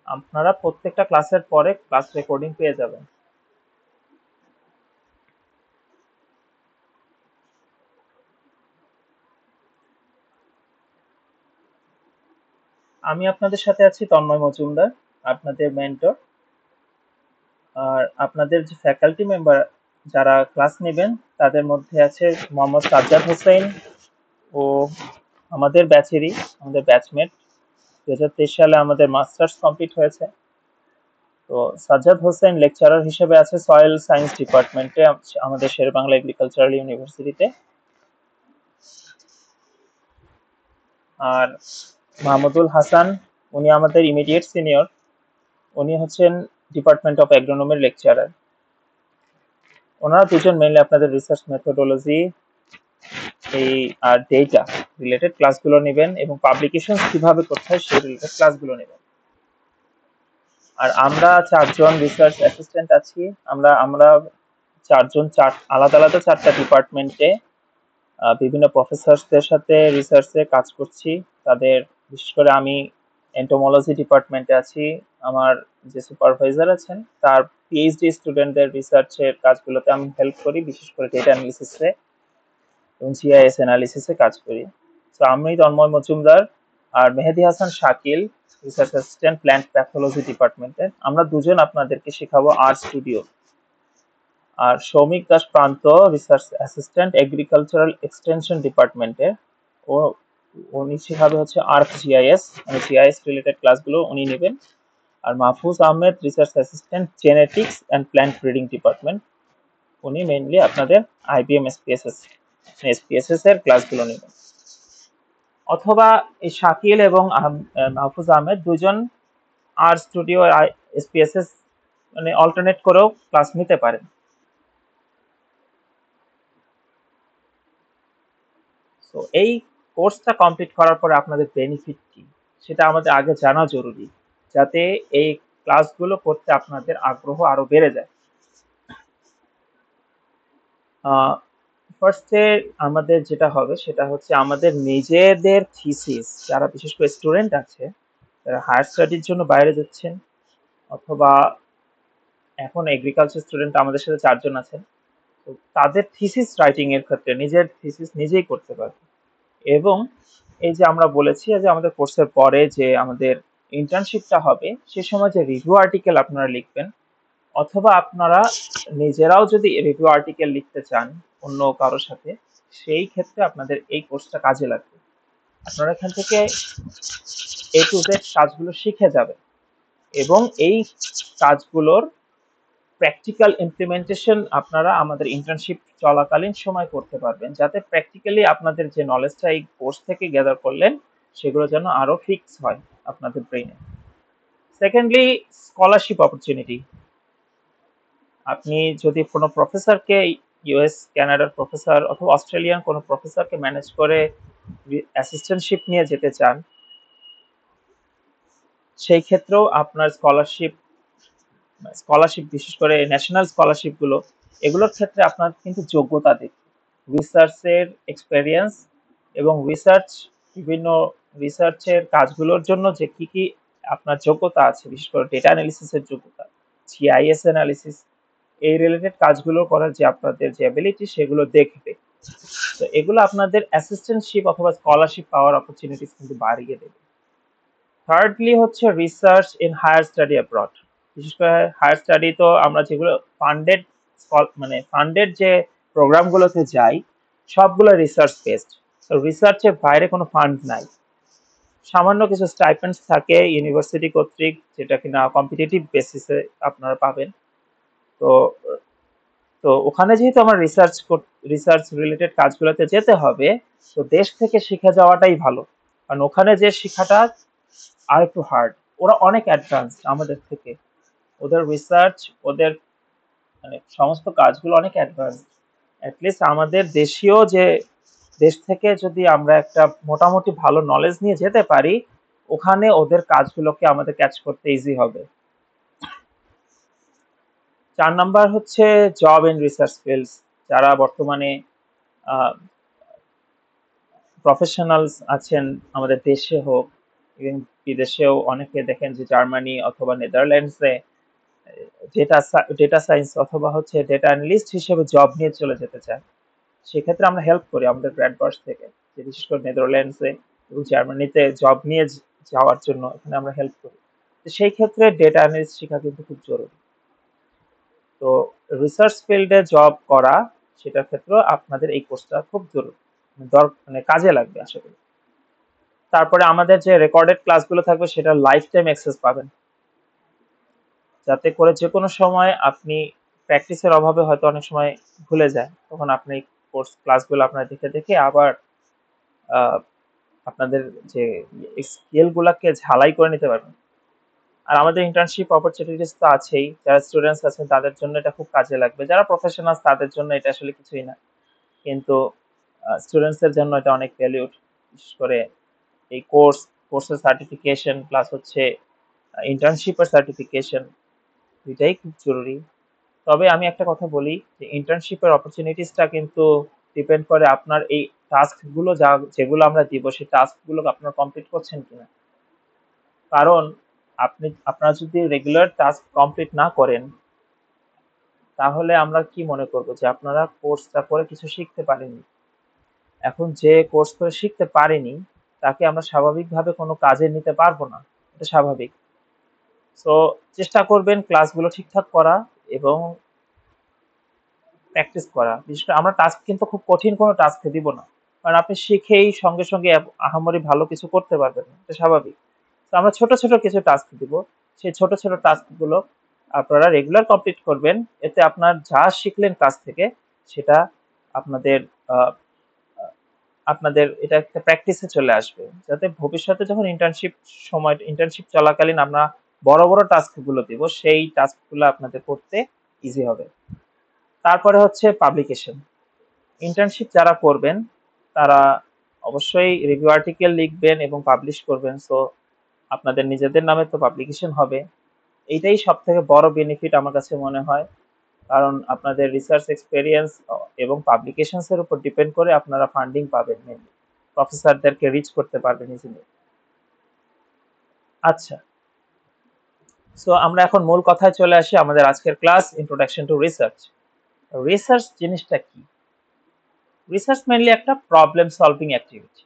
আপনারা প্রত্যেকটা ক্লাসের পরে ক্লাস রেকর্ডিং পেয়ে যাবেন। আমি আপনাদের সাথে আছি তন্ময় মজুমদার, আপনাদের মেন্টর। আর আপনাদের যে ফ্যাকাল্টি মেম্বার যারা ক্লাস নেবেন তাদের মধ্যে আছে মোহাম্মদ সাজ্জাদ হোসেন, ও আমাদের ব্যাচেরই, আমাদের ব্যাচমেট। 2023 সালে আমাদের মাস্টার্স কমপ্লিট হয়েছে। তো সাজ্জাদ হোসেন লেকচারার হিসেবে আছে সয়েল সায়েন্স ডিপার্টমেন্টে আমাদের শেরেবাংলা এগ্রিকালচারাল ইউনিভার্সিটিতে। আর মাহমুদুল হাসান, উনি আমাদের ইমিডিয়েট সিনিয়র, উনি হচ্ছেন ডিপার্টমেন্ট অফ অ্যাগ্রোনমির লেকচারার। ওনারা দুজন মেইনলি আপনাদের রিসার্চ মেথোডোলজি এই আর ডেটা রিলেটেড ক্লাসগুলো নেবেন এবং পাবলিকেশন কিভাবে করতে হয় সেই রিলেটেড ক্লাসগুলো নেবেন। আর আমরা চারজন রিসার্চ অ্যাসিস্ট্যান্ট আছি। আমরা আমরা চারজন আলাদা আলাদা চারটা ডিপার্টমেন্টে বিভিন্ন প্রফেসরদের সাথে রিসার্চে কাজ করছি। তাদের বিশেষ করে আমি এন্টোমোলজি ডিপার্টমেন্টে আছি। আমার যে সুপারভাইজার আছেন তার পিএইচডি স্টুডেন্টদের রিসার্চের কাজগুলোতে আমি হেল্প করি, বিশেষ করে ডেটা অ্যানালিসিসে এবং জিআইএস অ্যানালিসিসে কাজ করি। তো আমি তন্ময় মজুমদার আর Mehedi Hasan Shakil, research assistant plant pathology ডিপার্টমেন্টে। আমরা দুজন আপনাদেরকে শেখাবো আর স্টুডিও। আর Soumik Das Pranto, research assistant agricultural extension ডিপার্টমেন্টে। ও উনি শেখাবে হচ্ছে আর্ক জিআইএস, মানে জিআইএস রিলেটেড ক্লাসগুলো উনি নেবেন। আর Mahfuz Ahmed, research assistant genetics and plant breeding department, উনি মেইনলি আপনাদের আইবিএম এসপিএসএস এসপিএসএস এর ক্লাসগুলো নেবেন। অথবা এই শাকিল এবং মাহফুজ আহমেদ দুজন আর স্টুডিও এসপিএসএস মানে অল্টারনেট করেও ক্লাস নিতে পারেন। তো এই কোর্সটা কমপ্লিট করার পরে আপনাদের বেনিফিট কি সেটা আমাদের আগে জানা জরুরি, যাতে এই ক্লাসগুলো করতে আপনাদের আগ্রহ আরো বেড়ে যায়। ফার্স্টে আমাদের যেটা হবে সেটা হচ্ছে আমাদের নিজেদের থিসিস, যারা বিশেষ করে স্টুডেন্ট আছে যারা হায়ার স্টাডির জন্য বাইরে যাচ্ছেন, অথবা এখন এগ্রিকালচার স্টুডেন্ট আমাদের সাথে চারজন আছেন, তো তাদের থিসিস রাইটিং এর ক্ষেত্রে নিজের থিসিস নিজেই করতে পারবে। এবং এই যে আমরা বলেছি যে আমাদের কোর্সের পরে যে আমাদের ইন্টার্নশিপটা হবে সে সময় যে রিভিউ আর্টিকেল আপনারা লিখবেন, অথবা আপনারা নিজেরাও যদি রিভিউ আর্টিকেল লিখতে চান অন্য কারোর সাথে, সেই ক্ষেত্রে আপনাদের এই কোর্সটা কাজে লাগবে। আপনারা এখান থেকে এ টু জেড কাজগুলো শিখে যাবেন এবং এই কাজগুলোর প্র্যাকটিক্যাল ইমপ্লিমেন্টেশন আপনারা আমাদের ইন্টার্নশিপ চলাকালীন সময় করতে পারবেন, যাতে প্র্যাকটিক্যালি আপনাদের যে নলেজটা এই কোর্স থেকে গ্যাদার করলেন সেগুলো যেন আরো ফিক্স হয় আপনাদের ব্রেইনে। Secondly, scholarship opportunity. আপনি যদি কোনো প্রফেসরকে, ইউএস কানাডার প্রফেসর অথবা অস্ট্রেলিয়ান কোনো প্রফেসরকে ম্যানেজ করে অ্যাসিস্ট্যান্টশিপ নিয়ে যেতে চান, সেই ক্ষেত্রেও আপনার স্কলারশিপ বিশেষ করে ন্যাশনাল স্কলারশিপ গুলো, এগুলোর ক্ষেত্রে আপনার কিন্তু যোগ্যতা দেখবে, রিসার্চের এক্সপেরিয়েন্স এবং বিভিন্ন রিসার্চের কাজগুলোর জন্য যে কি কি আপনার যোগ্যতা আছে, বিশেষ করে ডেটা অ্যানালিসিসের যোগ্যতা, জিআইএস অ্যানালিসিস, এই রিলেটেড কাজগুলো করার যে আপনাদের যে অ্যাবিলিটি সেগুলো দেখবে। তো এগুলো আপনাদের অ্যাসিস্ট্যান্টশিপ অথবা স্কলারশিপ পাওয়ার অপরচুনিটিস কিন্তু বাড়িয়ে দেবে। থার্ডলি হচ্ছে research in higher study abroad. বিশেষ করে হায়ার স্টাডি তো আমরা যেগুলো ফান্ডেড, মানে ফান্ডেড যে প্রোগ্রামগুলোতে যাই সবগুলো রিসার্চ বেসড। তো রিসার্চের বাইরে কোনো ফান্ড নাই। সামান্য কিছু স্টাইপেন্ডস থাকে ইউনিভার্সিটি কর্তৃক, যেটা কিনা কম্পিটিটিভ বেসিসে আপনারা পাবেন। তো তো ওখানে যেহেতু আমার রিসার্চ রিলেটেড কাজগুলোতে যেতে হবে, তো দেশ থেকে শিখে যাওয়াটাই ভালো, কারণ ওখানে যে শেখাটা আর একটু হার্ড। ওরা অনেক অ্যাডভান্স আমাদের থেকে, ওদের রিসার্চ, ওদের মানে সমস্ত কাজগুলো অনেক অ্যাডভান্স। অ্যাটলিস্ট আমাদের দেশীয় যে দেশ থেকে যদি আমরা একটা মোটামুটি ভালো নলেজ নিয়ে যেতে পারি, ওখানে ওদের কাজগুলোকে আমাদের ক্যাচ করতে ইজি হবে। 4 নাম্বার হচ্ছে জব ইন রিসার্চ ফিল্ডস। যারা বর্তমানে প্রফেশনালস আছেন আমাদের দেশে হোক ইভেন বিদেশেও অনেকে দেখেন যে জার্মানি অথবা নেদারল্যান্ডসে ডেটা ডেটা সায়েন্স অথবা হচ্ছে ডেটা অ্যানালিস্ট হিসেবে জব নিয়ে চলে যেতে চায়। সেক্ষেত্রে আমরা হেল্প করি আমাদের গ্র্যান্ডবার্স থেকে, যে বিশেষ করে নেদারল্যান্ডসে এবং জার্মানিতে জব নিয়ে যাওয়ার জন্য এখানে আমরা হেল্প করি। তো সেই ক্ষেত্রে ডেটা অ্যানালিস্ট শেখা কিন্তু খুব জরুরি। তো রিসার্চ ফিল্ডে জব করা, সেটার ক্ষেত্রে আপনাদের এই কোর্সটা খুব জরুরি, মানে কাজে লাগবে আশা করি। তারপরে আমাদের যে রেকর্ডেড ক্লাসগুলো থাকবে সেটা লাইফ টাইম অ্যাক্সেস পাবেন, যাতে করে যে কোনো সময় আপনি প্র্যাকটিসের অভাবে হয়তো অনেক সময় ভুলে যায়, তখন আপনি কোর্স ক্লাসগুলো আপনার দেখে দেখে আবার আহ, আপনাদের যে স্কিলগুলোকে ঝালাই করে নিতে পারবেন। আর আমাদের ইন্টার্নশিপ অপরচুনিটিস তো আছেই, যারা স্টুডেন্টস আছেন তাদের জন্য এটা খুব কাজে লাগবে, যারা প্রফেশনাল তাদের জন্য এটা আসলে কিছুই না, কিন্তু স্টুডেন্টসের জন্য এটা অনেক ভ্যালিউড। বিশেষ করে এই কোর্সের সার্টিফিকেশন প্লাস হচ্ছে ইন্টার্নশিপের সার্টিফিকেশন, দুইটাই খুব জরুরি। তবে আমি একটা কথা বলি যে ইন্টার্নশিপের অপরচুনিটিসটা কিন্তু ডিপেন্ড করে আপনার এই টাস্কগুলো যেগুলো আমরা দিব সেই টাস্কগুলো আপনারা কমপ্লিট করছেন কিনা। কারণ আপনারা যদি রেগুলার টাস্ক কমপ্লিট না করেন, তাহলে আমরা কি মনে করব যে আপনারা কোর্সটা করে কিছু শিখতে পারেননি। এখন যে কোর্স করে শিখতে পারেনি তাকে আমরা স্বাভাবিকভাবে কোনো কাজে নিতে পারবো না, এটা স্বাভাবিক। সো চেষ্টা করবেন ক্লাসগুলো ঠিকঠাক করা এবং প্র্যাকটিস করা। বিশেষ করে আমরা টাস্ক কিন্তু খুব কঠিন কোনো টাস্ক দিব না, কারণ আপনি শিখেই সঙ্গে সঙ্গে আহামরি ভালো কিছু করতে পারবেন না, এটা স্বাভাবিক। তো আমরা ছোট ছোট কিছু টাস্ক দিব, সেই ছোট ছোট টাস্কগুলো আপনারা রেগুলার কমপ্লিট করবেন। এতে আপনার যা শিখলেন কাজ থেকে সেটা আপনাদের আহ, আপনাদের এটা একটা প্র্যাকটিসে চলে আসবে, যাতে ভবিষ্যতে যখন ইন্টার্নশিপ চলাকালীন আমরা বড় বড় টাস্কগুলো দিব, সেই টাস্কগুলো আপনাদের করতে ইজি হবে। তারপরে হচ্ছে পাবলিকেশন। ইন্টার্নশিপ যারা করবেন তারা অবশ্যই রিভিউ আর্টিকেল লিখবেন এবং পাবলিশ করবেন। সো আপনাদের নিজেদের নামে তো পাবলিকেশন হবে, এইটাই সব থেকে বড় বেনিফিট আমার কাছে মনে হয়। কারণ আপনাদের রিসার্চ এক্সপেরিয়েন্স এবং পাবলিকেশনস এর উপর ডিপেন্ড করে আপনারা ফান্ডিং পাবেন, মেনলি প্রফেসরদেরকে রিচ করতে পারবেন ইজিলি। আচ্ছা, সো আমরা এখন মূল কথায় চলে আসি, আমাদের আজকের class introduction to research. Research জিনিসটা কি? রিসার্চ মেনলি একটা প্রবলেম সলভিং অ্যাক্টিভিটি।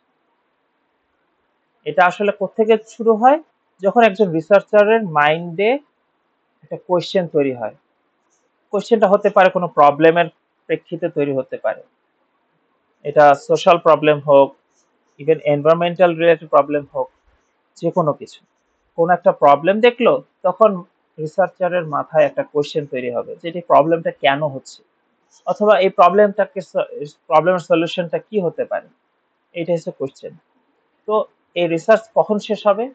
এটা আসলে কোত্থেকে শুরু হয়? যখন একজন রিসার্চারের মাইন্ডে একটা কোয়েশ্চেন তৈরি হয়। কোয়েশ্চেনটা হতে পারে কোনো প্রবলেমের প্রেক্ষিতে তৈরি হতে পারে, এটা সোশ্যাল প্রবলেম হোক, ইভেন এনভায়রনমেন্টাল রিলেটেড প্রবলেম হোক, যে কোনো কিছু। কোনো একটা প্রবলেম দেখলো, তখন রিসার্চারের মাথায় একটা কোয়েশ্চেন তৈরি হবে যে এই প্রবলেমটা কেন হচ্ছে, অথবা এই প্রবলেমের সলিউশনটা কি হতে পারে, এইটা হচ্ছে কোয়েশ্চেন। তো এই রিসার্চ কখন শেষ হবে?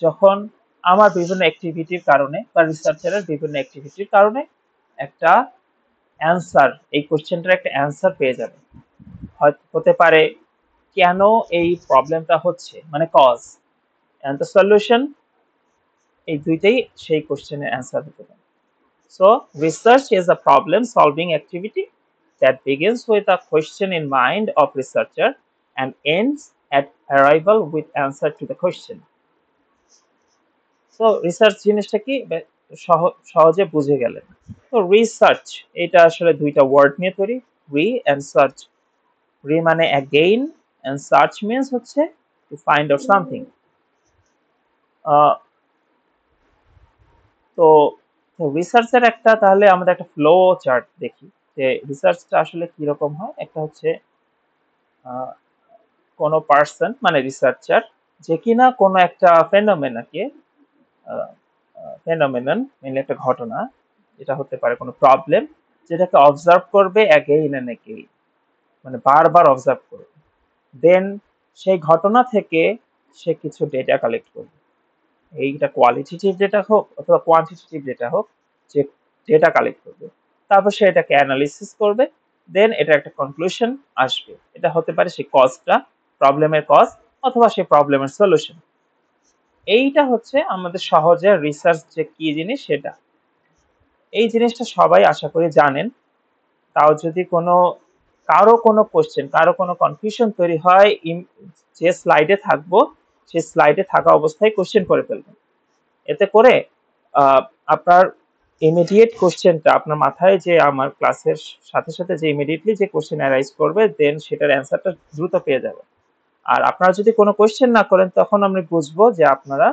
যখন আমার বিভিন্ন অ্যাক্টিভিটির কারণে বা রিসার্চারের বিভিন্ন অ্যাক্টিভিটির কারণে একটা অ্যান্সার, এই কোশ্চেনটার একটা অ্যান্সার পেয়ে যাবে। হতে পারে কেন এই প্রবলেমটা হচ্ছে, মানে কজ, অ্যান্ড দ্য সলিউশন, এই দুইটাই সেই কোশ্চেনের অ্যান্সার হতে পারে। So research is a problem solving activity that begins with a question in mind of researcher and ends at arrival with answer to the question. তো রিসার্চ জিনিসটা কি সহজে বুঝে গেলেন। তো রিসার্চ এটা আসলে দুইটা ওয়ার্ড নিয়ে তৈরি, রি এন্ড সার্চ। রি মানে অ্যাগেইন এন্ড সার্চ মিন্স হচ্ছে টু ফাইন্ড আউট সামথিং। তো রিসার্চের একটা, তাহলে আমাদের একটা ফ্লো চার্ট দেখি যে রিসার্চটা আসলে কিরকম হয়। একটা হচ্ছে কোনো পার্সন মানে রিসার্চার, যে কিনা কোনো একটা ফেনোমেনাকে, ফেনোমেনন মেনলি একটা ঘটনা, যেটা হতে পারে কোনো প্রবলেম, যেটাকে অবজার্ভ করবে অ্যাগেইন এন্ড অ্যাগেইন, মানে বারবার অবজার্ভ করবে। দেন সেই ঘটনা থেকে সে কিছু ডেটা কালেক্ট করবে, এইটা কোয়ালিটেটিভ ডেটা হোক অথবা কোয়ান্টিটেটিভ ডেটা হোক, যে ডেটা কালেক্ট করবে, তারপর সে এটাকে অ্যানালিসিস করবে, দেন এটা একটা কনক্লুশন আসবে। এটা হতে পারে সেই কজটা, প্রবলেমের কজ, অথবা সেই প্রবলেমের সলিউশন। এইটা হচ্ছে আমাদের সহজে রিসার্চ যে কি জিনিস সেটা। এই জিনিসটা সবাই আশা করি জানেন। তাও যদি কারো কোনো কোশ্চেন, কারো কোনো কনফিউশন তৈরি হয়, যে স্লাইডে থাকবো সেই স্লাইডে থাকা অবস্থায় কোশ্চেন করে ফেলবেন। এতে করে আপনার ইমিডিয়েট কোশ্চেনটা আপনার মাথায়, যে আমার ক্লাসের সাথে সাথে যে ইমিডিয়েটলি যে কোশ্চেন অ্যারাইজ করবে, দেন সেটার অ্যান্সারটা দ্রুত পেয়ে যাবে। আর আপনারা যদি কোনো কোশ্চেন না করেন, তখন আমি বুঝবো যে আপনারা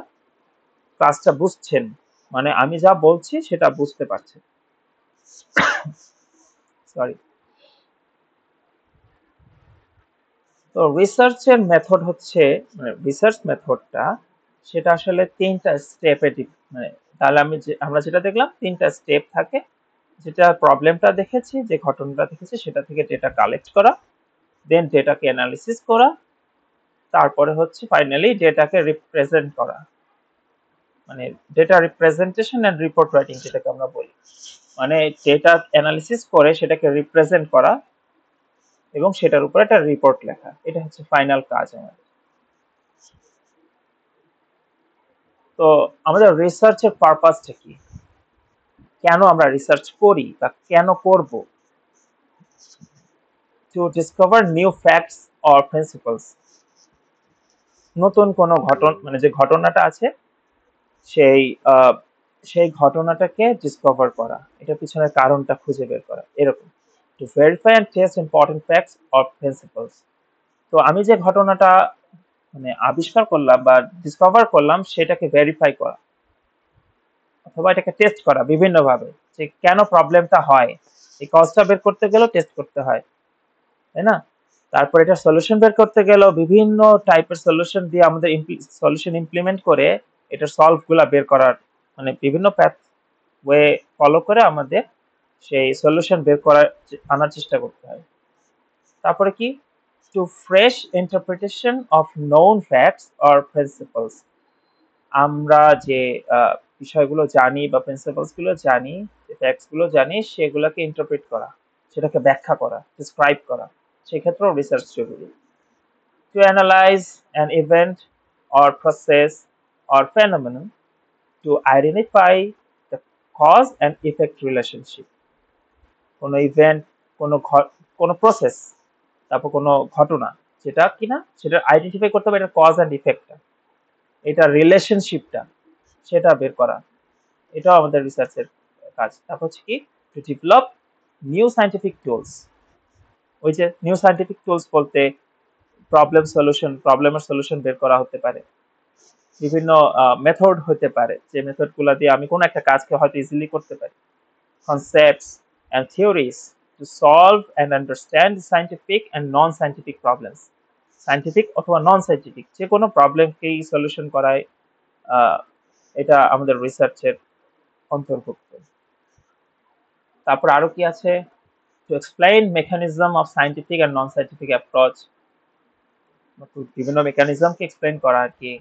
ক্লাসটা বুঝছেন, মানে আমি যা বলছি সেটা বুঝতে পারছেন। সরি। তো রিসার্চের মেথড হচ্ছে, মানে রিসার্চ মেথডটা সেটা আসলে তিনটা স্টেপে, মানে তাহলে আমরা যেটা দেখলাম তিনটা স্টেপ থাকে। যেটা প্রবলেমটা দেখেছি, যে ঘটনাটা দেখেছি, সেটা থেকে ডেটা কালেক্ট করা, দেন ডেটাকে অ্যানালিসিস করা, তারপরে হচ্ছে ফাইনালি ডেটাকে রিপ্রেজেন্ট করা, মানে data representation and report writing যেটাকে আমরা বলি। মানে ডেটা অ্যানালিসিস করে সেটাকে রিপ্রেজেন্ট করা এবং সেটার উপর একটা রিপোর্ট লেখা, এটা হচ্ছে ফাইনাল কাজ আমাদের। তো আমাদের রিসার্চের পারপাসটা কি, কেন আমরা রিসার্চ করি বা কেন করব? To discover new facts or principles, নতুন কোনো মানে যে ঘটনাটা আছে সেই সেই ঘটনাটাকে ডিসকভার করা, এটার পিছনের কারণটা খুঁজে বের করা, এরকম। To verify and test important facts or principles. তো আমি যে ঘটনাটা মানে আবিষ্কার করলাম বা ডিসকভার করলাম, সেটাকে ভেরিফাই করা অথবা এটাকে টেস্ট করা বিভিন্নভাবে, যে কেন প্রবলেমটা হয়, এই কজটা বের করতে গেলেও টেস্ট করতে হয়, তাই না? তারপর এটা সলিউশন বের করতে গেলেও বিভিন্ন টাইপের সলিউশন দিয়ে আমাদের সলিউশন ইমপ্লিমেন্ট করে এটা সলভ গুলা বের করার, মানে বিভিন্ন প্যাথ ওয়ে ফলো করে আমাদের সেই সলিউশন বের করার আনার চেষ্টা করতে হয়। তারপরে কি, to fresh interpretation of known facts or principles, আমরা যে বিষয়গুলো জানি বা প্রিন্সিপালস গুলো জানি, যে ফ্যাক্টস গুলো জানি, সেগুলোকে ইন্টারপ্রিট করা, সেটাকে ব্যাখ্যা করা, ডিসক্রাইব করা, সেক্ষেত্রেও রিসার্চ জরুরি। To analyse an event or process or phenomenon, to identify the cause and effect relationship, কোনো ইভেন্ট, কোনো কোনো প্রসেস, তারপর কোনো ঘটনা, যেটা কিনা সেটা আইডেন্টিফাই করতে হবে, এটা কজ অ্যান্ড ইফেক্টটা, এটা রিলেশনশিপটা, সেটা বের করা, এটাও আমাদের রিসার্চের কাজ। তারপর হচ্ছে কি, to develop new scientific tools. ওই যে নিউ সায়েন্টিফিক টুলস বলতে প্রবলেমের সলিউশন বের করা হতে পারে, বিভিন্ন মেথড হতে পারে, যে মেথড গুলা দিয়ে আমি কোনো একটা কাজকে হয়তো ইজিলি করতে পারি। Concepts and theories to solve and understand scientific and non scientific problems, scientific অথবা নন সায়েন্টিফিক যে কোনো প্রবলেমকেই সলিউশন করায়, এটা আমাদের রিসার্চের অন্তর্ভুক্ত। তারপর আরো কি আছে, to explain mechanism of scientific and non scientific approach, বিভিন্ন মেকানিজমকে এক্সপ্লেইন করা আর কি।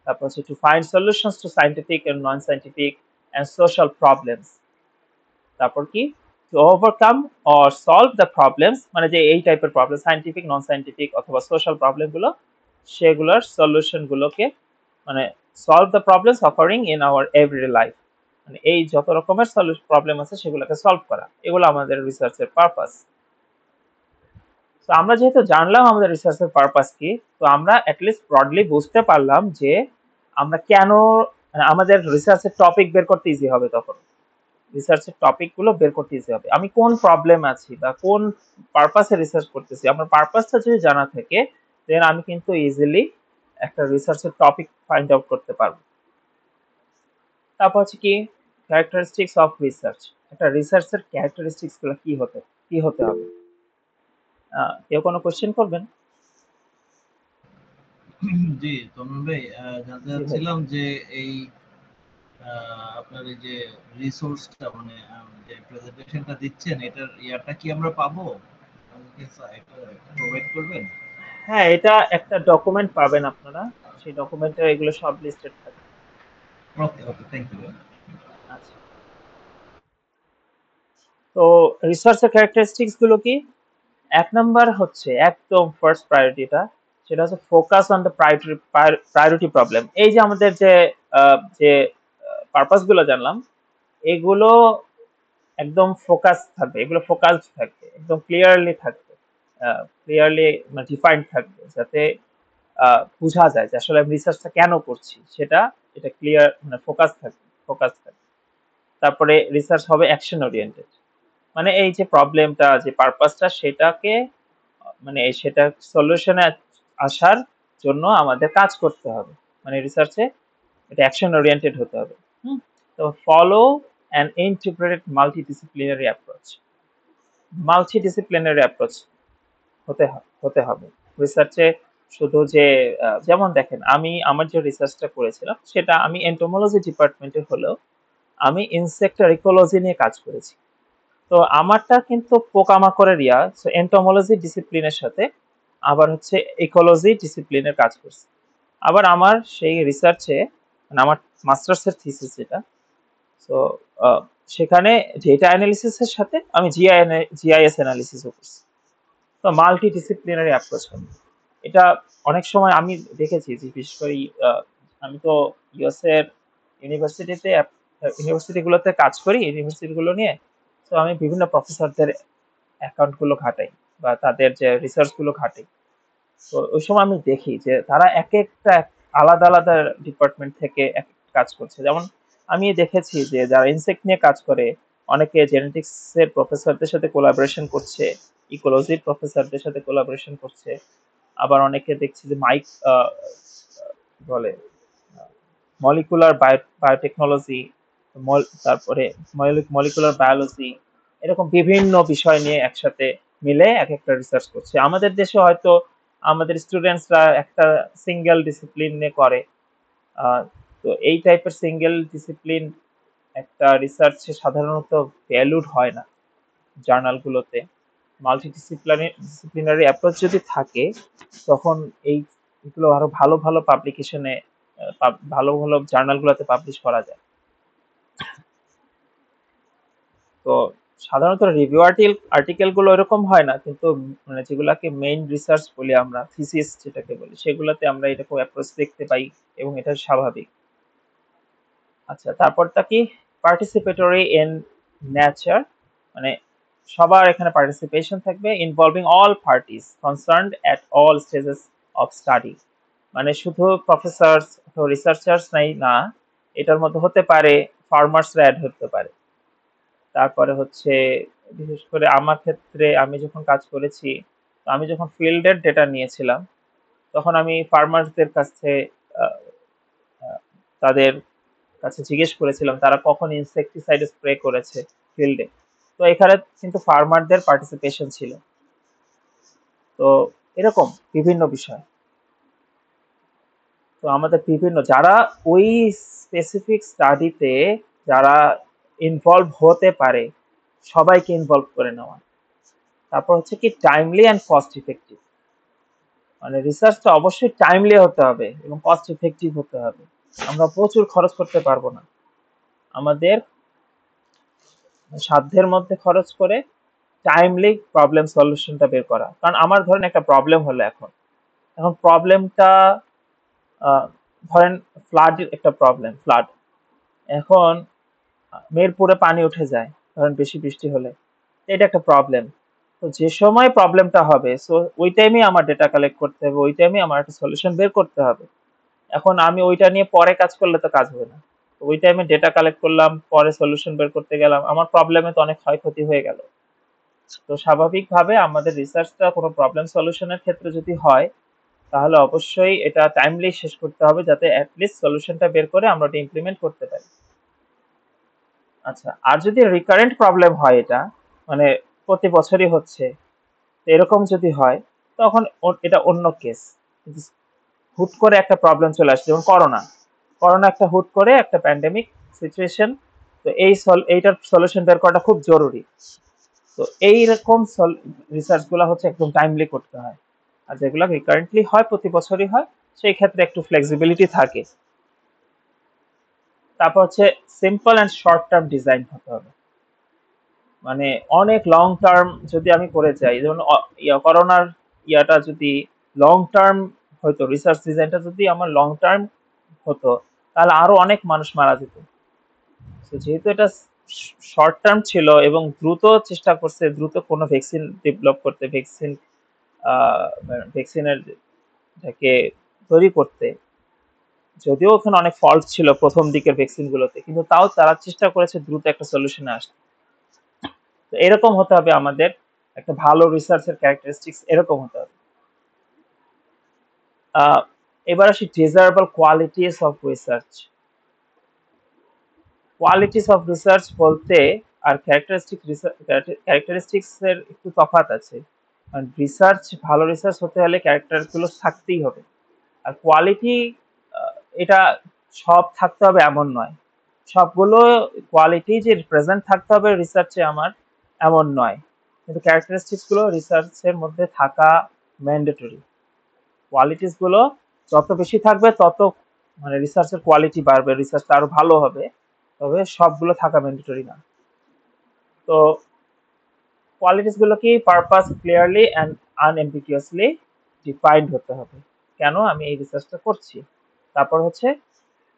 তারপর হচ্ছে to find solutions to scientific and non scientific and social problems. তারপর কি, to overcome or solve the problems, মানে যে এই টাইপের প্রবলেম, সায়েন্টিফিক, নন সায়েন্টিফিক অথবা সোশ্যাল প্রবলেম গুলো, সেগুলোর সলিউশন গুলোকে, মানে solve the problems occurring in our everyday life, মানে এই যত রকমের প্রবলেম আছে সেগুলোকে সলভ করা, এগুলো আমাদের রিসার্চের পারপাস। তো আমরা যেহেতু জানলাম আমাদের রিসার্চের পারপাস কি, তো আমরা অ্যাটলিস্ট ব্রডলি বুঝতে পারলাম যে আমরা কেন, মানে আমাদের রিসার্চের টপিক বের করতে ইজি হবে। তখন রিসার্চের টপিক গুলো বের করতে ইজি হবে, আমি কোন প্রবলেম আছি বা কোন পারপাসে রিসার্চ করতেছি, আমার পারপাসটা যদি জানা থাকে, দেন আমি কিন্তু ইজিলি একটা রিসার্চের টপিক ফাইন্ড আউট করতে পারবো। তারপর হচ্ছে কি, ক্যারেক্টারিস্টিক্স অফ রিসার্চ, একটা রিসার্চের ক্যারেক্টারিস্টিক্স গুলো কি হতে হবে। কেউ কোনো কোশ্চেন করবেন? জি তমন ভাই, জানতে জি ভাই। চাচ্ছিলাম যে এই আপনার এই যে রিসোর্সটা, মানে যে প্রেজেন্টেশনটা দিচ্ছেন, এটার ইয়াটা কি আমরা পাবো? আমাকে একটা প্রোভাইড করবেন? হ্যাঁ, এটা একটা ডকুমেন্ট পাবেন আপনারা, সেই ডকুমেন্টে এগুলো সব লিস্টেড থাকে। ওকে ওকে, থ্যাংক ইউ। আচ্ছা, তো রিসার্চের ক্যারেক্টারিস্টিক্স গুলো কি? এক নাম্বার হচ্ছে একদম ফার্স্ট প্রায়োরিটিটা, সেটা হচ্ছে focus on the priority problem. এই যে আমাদের যে পারপাস গুলো জানলাম, এগুলো একদম ফোকাস থাকবে, এগুলো ফোকাসড থাকবে, একদম ক্লিয়ারলি থাকবে, ক্লিয়ারলি ডিফাইন্ড থাকবে, যাতে বোঝা যায় যে আসলে আমি রিসার্চটা কেন করছি, সেটা এটা ক্লিয়ার, মানে ফোকাস থাকবে। তারপরে রিসার্চ হবে অ্যাকশন ওরিয়েন্টেড, মানে এই যে প্রবলেমটা, যে পারপাসটা, সেটাকে মানে সেটা সলিউশনে আসার জন্য আমাদের কাজ করতে হবে, মানে রিসার্চে এটা অ্যাকশন ওরিয়েন্টেড হতে হবে। হুম। তো follow an integrated multidisciplinary approach, multidisciplinary approach হতে হবে রিসার্চে। শুধু যে যেমন দেখেন, আমি আমার যে রিসার্চটা করেছিলাম সেটা আমি এন্টোমোলজি ডিপার্টমেন্টে হলেও আমি ইনসেক্টার ইকোলজি নিয়ে কাজ করেছি। তো আমারটা কিন্তু পোকামাকড়ের এন্টোমোলজি ডিসিপ্লিনের সাথে আবার হচ্ছে ইকোলজি ডিসিপ্লিনের কাজ করছে। আবার আমার সেই রিসার্চে, মানে আমার মাস্টার্সের থিসিস যেটা, তো সেখানে ডেটা অ্যানালিসিসের সাথে আমি জিআইএস অ্যানালিসিসও করছি। তো মাল্টি ডিসিপ্লিনারি অ্যাপ্রোচ হবে এটা। অনেক সময় আমি দেখেছি যে বিশেষ করে আমি তো ইউএস এর ইউনিভার্সিটিতে ইউনিভার্সিটিগুলোতে কাজ করি, ইউনিভার্সিটিগুলো নিয়ে। তো আমি বিভিন্ন প্রফেসরদের অ্যাকাউন্ট গুলো ঘাটাই বা তাদের যে রিসার্চ গুলো ঘাটাই। তো ওই সময় আমি দেখি যে তারা এক একটা আলাদা আলাদা ডিপার্টমেন্ট থেকে এক একটা কাজ করছে। যেমন আমি দেখেছি যে যারা ইনসেক্ট নিয়ে কাজ করে, অনেকে জেনেটিক্স এর প্রফেসরদের সাথে কোলাবোরেশন করছে, ইকোলজির প্রফেসরদের সাথে কোলাবোরেশন করছে। আবার অনেকে দেখছি যে বলে মলিকুলার বায়োটেকনোলজি, তারপরে মলিকুলার বায়োলজি, এরকম বিভিন্ন বিষয় নিয়ে একসাথে মিলে এক একটা রিসার্চ করছে। আমাদের দেশে হয়তো আমাদের স্টুডেন্টসরা একটা সিঙ্গেল ডিসিপ্লিন নিয়ে করে। আহ, তো এই টাইপের সিঙ্গেল ডিসিপ্লিন একটা রিসার্চে সাধারণত ভ্যালুড হয় না জার্নালগুলোতে। ডিসিপ্লিনারি অ্যাপ্রোচ যদি থাকে, তখন এগুলো আরো ভালো ভালো পাবলিকেশনে, ভালো ভালো জার্নালগুলোতে পাবলিশ করা যায়। তো সাধারণত রিভিউ আর্টিকেল গুলো এরকম হয় না, কিন্তু মানে যেগুলাকে মেইন রিসার্চ বলি আমরা, থিসিস যেটাকে বলি, সেগুলোতে আমরা এরকম অ্যাপ্রোচ দেখতে পাই এবং এটা স্বাভাবিক। আচ্ছা, তারপরটা কি? পার্টিসিপেটরি ইন নেচার, মানে সবার এখানে পার্টিসিপেশন থাকবে, involving all parties concerned at all stages of study. মানে শুধু প্রফেসর রিসার্চার্স নাই না, এটার মধ্যে হতে পারে ফার্মার্সরা অ্যাড হতে পারে। তারপরে হচ্ছে বিশেষ করে আমার ক্ষেত্রে আমি যখন কাজ করেছি, তো আমি যখন ফিল্ডের ডেটা নিয়েছিলাম, তখন আমি ফার্মারদের কাছে আহ, আহ, তাদের কাছে জিজ্ঞেস করেছিলাম তারা কখন ইনসেক্টিসাইড স্প্রে করেছে ফিল্ডে। তো এখানে কিন্তু ফার্মারদের পার্টিসিপেশন ছিল। তো এরকম বিভিন্ন বিষয়। তো আমাদের বিভিন্ন যারা ওই স্পেসিফিক স্টাডিতে যারা ইনভলভ হতে পারে, সবাইকে ইনভলভ করে নেওয়া। তারপর হচ্ছে কি টাইমলি অ্যান্ড কস্ট ইফেক্টিভ, মানে রিসার্চটা অবশ্যই টাইমলি হতে হবে এবং কস্ট ইফেক্টিভ হতে হবে। আমরা প্রচুর খরচ করতে পারবো না, আমাদের সাধ্যের মধ্যে খরচ করে টাইমলি প্রবলেম সলিউশনটা বের করা। কারণ আমার ধরেন একটা প্রবলেম হলো, এখন এখন প্রবলেমটা ধরেন ফ্লাড, একটা প্রবলেম ফ্লাড। এখন মেহেরপুরে পানি উঠে যায় ধরেন বেশি বৃষ্টি হলে, এটা একটা প্রবলেম। তো যে সময় প্রবলেমটা হবে, সো ওই টাইমে আমার ডেটা কালেক্ট করতে হবে, ওই টাইমে আমার একটা সলিউশন বের করতে হবে। এখন আমি ওইটা নিয়ে পরে কাজ করলে তো কাজ হবে না। তো ওই টাইমে ডেটা কালেক্ট করলাম, পরে সলিউশন বের করতে গেলাম, আমার প্রবলেমে তো অনেক ক্ষয়ক্ষতি হয়ে গেল। তো স্বাভাবিকভাবে আমাদের রিসার্চটা কোনো প্রবলেম সলিউশনের ক্ষেত্রে যদি হয়, তাহলে অবশ্যই এটা টাইমলি শেষ করতে হবে, যাতে অ্যাটলিস্ট সলিউশনটা বের করে আমরা ওটা ইমপ্লিমেন্ট করতে পারি। আচ্ছা, আর যদি রিকারেন্ট প্রবলেম হয়, এটা মানে প্রতি বছরই হচ্ছে, তো এরকম যদি হয়, তখন এটা অন্য কেস। কিন্তু হুট করে একটা প্রবলেম চলে আসছে, যেমন করোনা। করোনা একটা হুট করে একটা প্যান্ডেমিক সিচুয়েশন। তো এইটার সলিউশন বের করাটা খুব জরুরি। তো এইরকম রিসার্চ গুলা হচ্ছে একদম টাইমলি করতে হয়। আর যেগুলো রিকারেন্টলি হয়, প্রতি বছরই হয়, সেই ক্ষেত্রে একটু ফ্লেক্সিবিলিটি থাকে। তারপর হচ্ছে simple and short term design হতে হবে। মানে অনেক লং টার্ম যদি আমি করে যাই, যেমন করোনার ইয়াটা যদি লং টার্ম হয়তো, রিসার্চ ডিজাইনটা যদি আমার লং টার্ম হতো, তাহলে আরো অনেক মানুষ মারা যেত। তো যেহেতু এটা শর্ট টার্ম ছিল এবং দ্রুত চেষ্টা করছে, দ্রুত কোনো ভ্যাকসিন ডেভেলপ করতে, ভ্যাকসিনের যাকে তৈরি করতে, যদিও ওখানে অনেক ফল্ট ছিল প্রথম দিকের ভ্যাকসিন গুলোতে, কিন্তু তাও তারা চেষ্টা করেছে দ্রুত একটা সলিউশনে আসতে। তো এরকম হতে হবে আমাদের একটা ভালো রিসার্চের ক্যারেক্টারিস্টিক্স, এরকম হতে হবে। এবার আসি desirable qualities of research. Qualities of research বলতে আর ক্যারেক্টারিস্টিক্স এর একটু তফাৎ আছে। রিসার্চ, ভালো রিসার্চ হতে হলে ক্যারেক্টার গুলো থাকতেই হবে। আর কোয়ালিটি, এটা সব থাকতে হবে এমন নয়। সবগুলো কোয়ালিটি যে প্রেজেন্ট থাকতে হবে রিসার্চে আমার, এমন নয়। কিন্তু ক্যারেক্টারিস্টিক্স গুলো রিসার্চের মধ্যে থাকা ম্যান্ডেটরি। কোয়ালিটিস গুলো যত বেশি থাকবে তত মানে রিসার্চের কোয়ালিটি বাড়বে, রিসার্চটা আরো ভালো হবে। তবে সবগুলো থাকা ম্যান্ডেটরি না। তো কোয়ালিটিস গুলো কি, পারপাস ক্লিয়ারলি অ্যান্ড আনএম্বিগুয়াসলি ডিফাইন্ড হতে হবে, কেন আমি এই রিসার্চটা করছি। তারপর হচ্ছে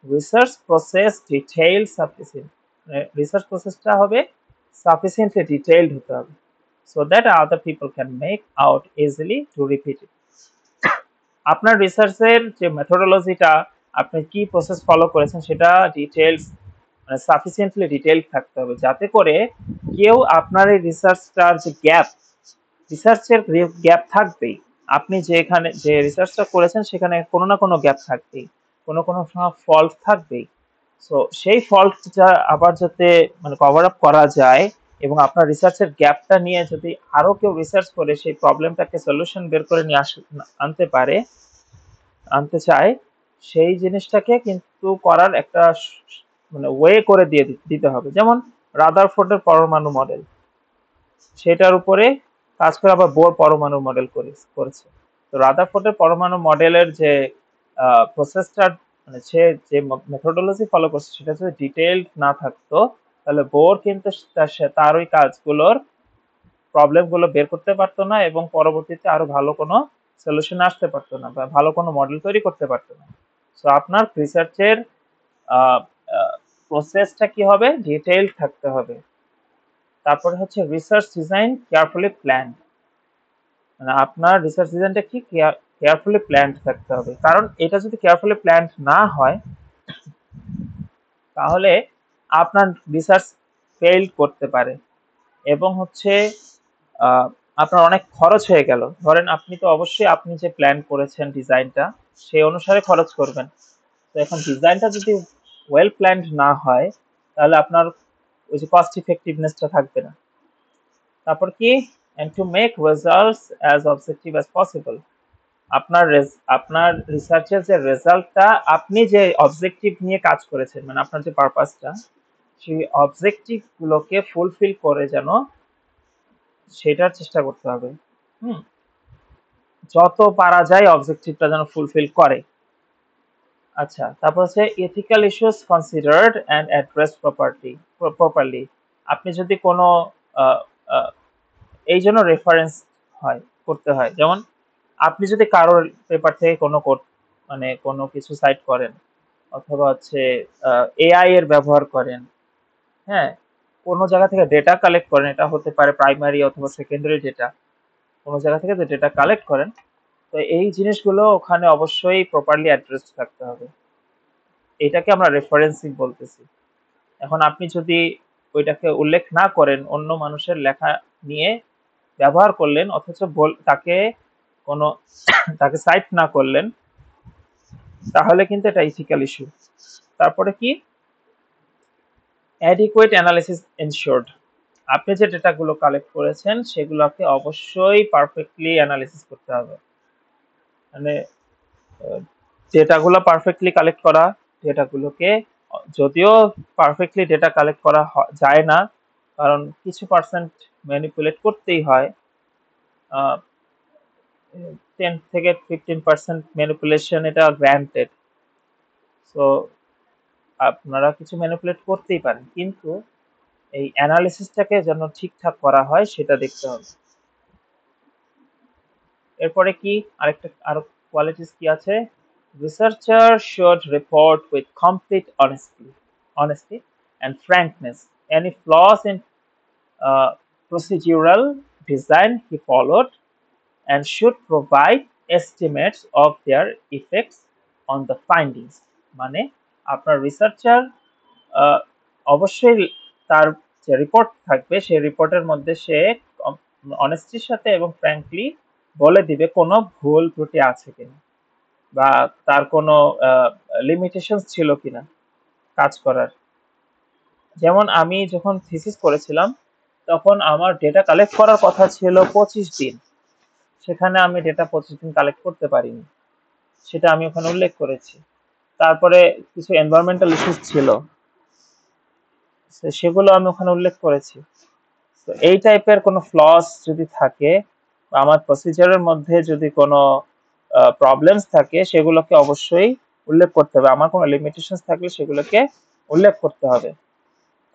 research process detail sufficient, research প্রসেসটা হবে সাফিসিয়েন্টলি ডিটেইলড হতে হবে, so that other people can make out easily to repeat it. আপনার রিসার্চের যে মেথোডোলজিটা, আপনি কি প্রসেস ফলো করেছেন সেটা ডিটেইলস, মানে সাফিসিয়েন্টলি ডিটেইলড থাকতে হবে, যাতে করে কেউ আপনার এই রিসার্চটার যে গ্যাপ, রিসার্চের গ্যাপ থাকবেই। আপনি যেখানে যে রিসার্চটা করেছেন সেখানে কোনো না কোনো গ্যাপ থাকবেই, কোনো কোনো ফল্ট থাকবেই। সো সেই ফল্টটা আবার যাতে মানে কভার আপ করা যায়, এবং আপনার রিসার্চের গ্যাপটা নিয়ে যদি আরো কেউ রিসার্চ করে সেই প্রবলেমটাকে সলিউশন বের করে নিয়ে আনতে পারে, আনতে চায়, সেই জিনিসটাকে কিন্তু করার একটা মানে ওয়ে করে দিতে হবে। যেমন রাদারফোর্ডের পরমাণু মডেল, সেটার উপরে কাজ করে আবার বোর পরমাণু মডেল করেছে। তো রাদারফোর্ডের পরমাণু মডেলের যে প্রসেসটা, মানে সে যে মেথোডোলজি ফলো করছে সেটা যদি ডিটেইলড না থাকতো, তাহলে বোর কিন্তু তার ওই কাজগুলোর প্রবলেমগুলো বের করতে পারতো না, এবং পরবর্তীতে আরো ভালো কোনো সলিউশন আসতে পারতো না, বা ভালো কোনো মডেল তৈরি করতে পারতো না। সো আপনার রিসার্চের প্রসেসটা কি হবে, ডিটেইলড থাকতে হবে। তারপরে হচ্ছে রিসার্চ ডিজাইন কেয়ারফুলি প্ল্যান, মানে আপনার রিসার্চ ডিজাইনটা কি কেয়ারফুলি প্ল্যান্ড থাকতে হবে, কারণ এটা যদি কেয়ারফুলি প্ল্যান্ড না হয় তাহলে আপনার রিসার্চ ফেল করতে পারে, এবং হচ্ছে আপনার অনেক খরচ হয়ে গেল। ধরেন আপনি তো অবশ্যই আপনি যে প্ল্যান করেছেন ডিজাইনটা সেই অনুসারে খরচ করবেন। তো এখন ডিজাইনটা যদি ওয়েল প্ল্যান্ড না হয় তাহলে আপনার ওই যে কস্ট ইফেক্টিভনেসটা থাকবে না। তারপর কি, and to make results as objective as possible, আপনার রিসার্চের যে রেজাল্টটা, আপনি যে অবজেক্টিভ নিয়ে কাজ করেছেন, মানে আপনার যে পারপাসটা, সেই অবজেক্টিভ গুলোকে ফুলফিল করে যেন সেটার চেষ্টা করতে হবে। হুম, যত পারা যায় অবজেক্টিভটা যেন ফুলফিল করে। আচ্ছা, তারপর হচ্ছে ethical issues considered and address properly. আপনি যদি কোনো আহ, আহ, এই জন্য রেফারেন্স করতে হয়, যেমন আপনি যদি কারোর পেপার থেকে মানে কোনো কিছু সাইট করেন, অথবা হচ্ছে এআই এর ব্যবহার করেন, হ্যাঁ, কোনো জায়গা থেকে ডেটা কালেক্ট করেন, এটা হতে পারে প্রাইমারি অথবা সেকেন্ডারি ডেটা, কোনো জায়গা থেকে যে ডেটা কালেক্ট করেন, তো এই জিনিসগুলো ওখানে অবশ্যই প্রপারলি অ্যাড্রেস থাকতে হবে। এটাকে আমরা রেফারেন্সিং বলতেছি। এখন আপনি যদি ওইটাকে উল্লেখ না করেন, অন্য মানুষের লেখা নিয়ে ব্যবহার করলেন, অথচ তাকে কোনো তাকে সাইট না করলেন, তাহলে কিন্তু এটা ইথিক্যাল ইস্যু। তারপরে কি, অ্যাডিকুয়েট অ্যানালিসিস এনশিওরড, আপনি যে ডেটাগুলো কালেক্ট করেছেন সেগুলোকে অবশ্যই পারফেক্টলি অ্যানালিসিস করতে হবে। মানে ডেটাগুলো পারফেক্টলি কালেক্ট করা, ডেটাগুলোকে, যদিও পারফেক্টলি ডেটা কালেক্ট করা যায় না, কারণ কিছু পার্সেন্ট ম্যানিপুলেট করতেই হয়, 10 থেকে 15% ম্যানিপুলেশন এটা গ্র্যান্টেড। সো আপনারা কিছু ম্যানিপুলেট করতেই পারেন, কিন্তু এই অ্যানালিসিসটাকে যেন ঠিকঠাক করা হয় সেটা দেখতে হবে। এরপরে কি, আরো কোয়ালিটিস কি আছে, researcher should report with complete honesty and frankness any flaws in procedural design he followed, and should provide estimates of their effects on the findings, মানে আপনার রিসার্চার অবশ্যই তার যে রিপোর্ট থাকবে সেই রিপোর্টের মধ্যে সে অনেস্টির সাথে এবং ফ্র্যাঙ্কলি বলে দিবে কোনো ভুল ত্রুটি আছে কিনা বা তার কোনো লিমিটেশন ছিল কিনা কাজ করার। যেমন আমি যখন থিসিস করেছিলাম তখন আমার ডেটা কালেক্ট করার কথা ছিল 25 দিন, সেখানে আমি ডেটা 25 দিন কালেক্ট করতে পারিনি, সেটা আমি ওখানে উল্লেখ করেছি। তারপরে কিছু এনভায়রনমেন্টাল ইস্যুস ছিল, সেগুলো আমি ওখানে উল্লেখ করেছি। তো এই টাইপের কোনো ফ্লস যদি থাকে বা আমার প্রসিজারের মধ্যে যদি কোনো প্রবলেমস থাকে সেগুলোকে অবশ্যই উল্লেখ করতে হবে, আমার কোনো লিমিটেশনস থাকলে সেগুলোকে উল্লেখ করতে হবে।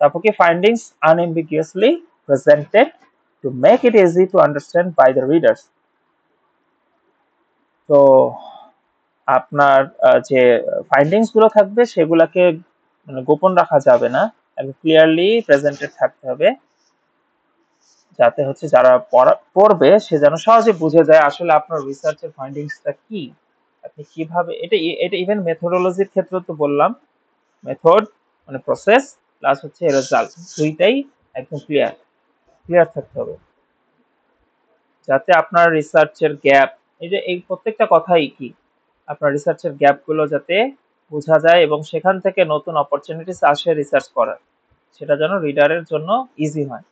তারপর কি findings unambiguously presented to make it easy to understand by the readers. তো আপনার যে ফাইন্ডিংস গুলো থাকবে সেগুলোকে মানে গোপন রাখা যাবে না, ক্লিয়ারলি প্রেজেন্টেড থাকতে হবে, যাতে হচ্ছে যারা পড়বে সে যেন সহজে বুঝে যায় আসলে আপনার রিসার্চের ফাইন্ডিংসটা কি, আপনি কিভাবে এটা এটা ইভেন মেথোডোলজির ক্ষেত্রে তো বললাম, মেথড মানে প্রসেস প্লাস হচ্ছে রেজাল্ট, দুইটাই একদম ক্লিয়ার থাকতে হবে, যাতে আপনার রিসার্চের গ্যাপ, এই যে এই প্রত্যেকটা কথাই কি আপনার রিসার্চের গ্যাপগুলো যাতে বোঝা যায় এবং সেখান থেকে নতুন অপরচুনিটিস আসে রিসার্চ করার, সেটা যেন রিডারের জন্য ইজি হয়।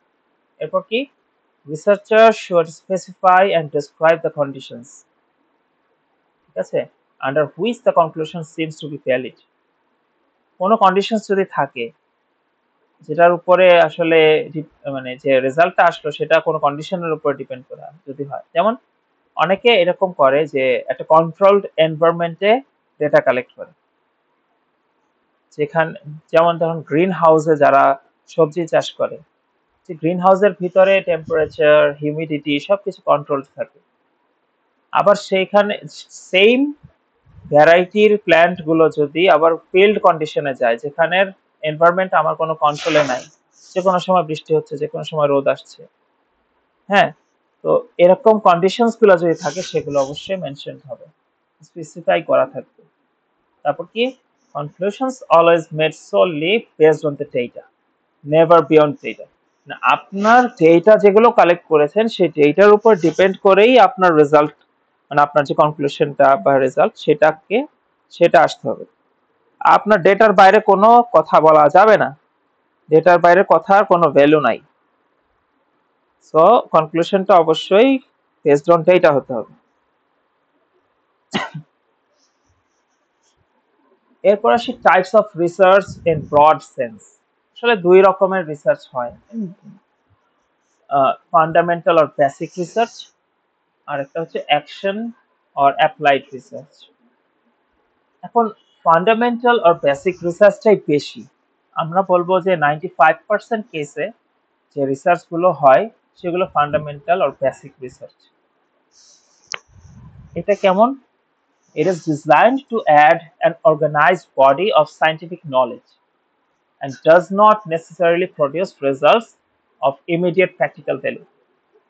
এরপর কি researcher should specify and describe the conditions, ঠিক আছে, under which the conclusion seems to be valid। কোনো কন্ডিশনস যদি থাকে যেটার উপরে আসলে মানে যে রেজাল্টটা আসলো সেটা কোনো কন্ডিশনের উপর ডিপেন্ড করে যদি হয়, যেমন অনেকে এরকম করে যে একটা কন্ট্রোলড এনভায়রনমেন্টে ডেটা কালেক্ট করে, যেখানে যেমন ধরুন গ্রিন হাউসে যারা সবজি চাষ করে, যে গ্রিন হাউসের ভিতরে টেম্পারেচার হিউমিডিটি সবকিছু কন্ট্রোল থাকে, আবার সেইখানে সেম ভ্যারাইটির প্ল্যান্ট গুলো যদি আবার ফিল্ড কন্ডিশনে যায় যেখানের এনভায়রনমেন্ট আমার কোনো কন্ট্রোলে নাই, যে কোনো সময় বৃষ্টি হচ্ছে, যে কোনো সময় রোদ আসছে, হ্যাঁ, তো এরকম কন্ডিশনস গুলো যদি থাকে সেগুলো অবশ্যই মেনশন হবে, স্পেসিফাই করা থাকবে। তারপর কি conclusions always made Solly based on the data, never beyond data, না আপনার ডেটা যেগুলো কালেক্ট করেছেন সেই ডেটার উপর ডিপেন্ড করেই আপনার রেজাল্ট মানে আপনার যে কনক্লুশনটা বা রেজাল্ট সেটা আসতে হবে, আপনার ডেটার বাইরে কোনো কথা বলা যাবে না, ডেটার বাইরে কথার কোনো ভ্যালু নাই। সো কনক্লুশনটা অবশ্যই বেসড অন ডেটা হতে হবে। এরপর আসি types of research in broad sense. আসলে দুই রকমের রিসার্চ হয়, ফান্ডামেন্টাল অর বেসিক রিসার্চ, আর একটা হচ্ছে অ্যাকশন অর অ্যাপ্লাইড রিসার্চ। এখন ফান্ডামেন্টাল অর বেসিক রিসার্চটাই বেশি, আমরা বলবো যে 95% কেসে যে রিসার্চ গুলো হয় সেগুলো ফান্ডামেন্টাল অর বেসিক রিসার্চ। এটা কেমন? It is designed to add an organized body of scientific knowledge and does not necessarily produce results of immediate practical value।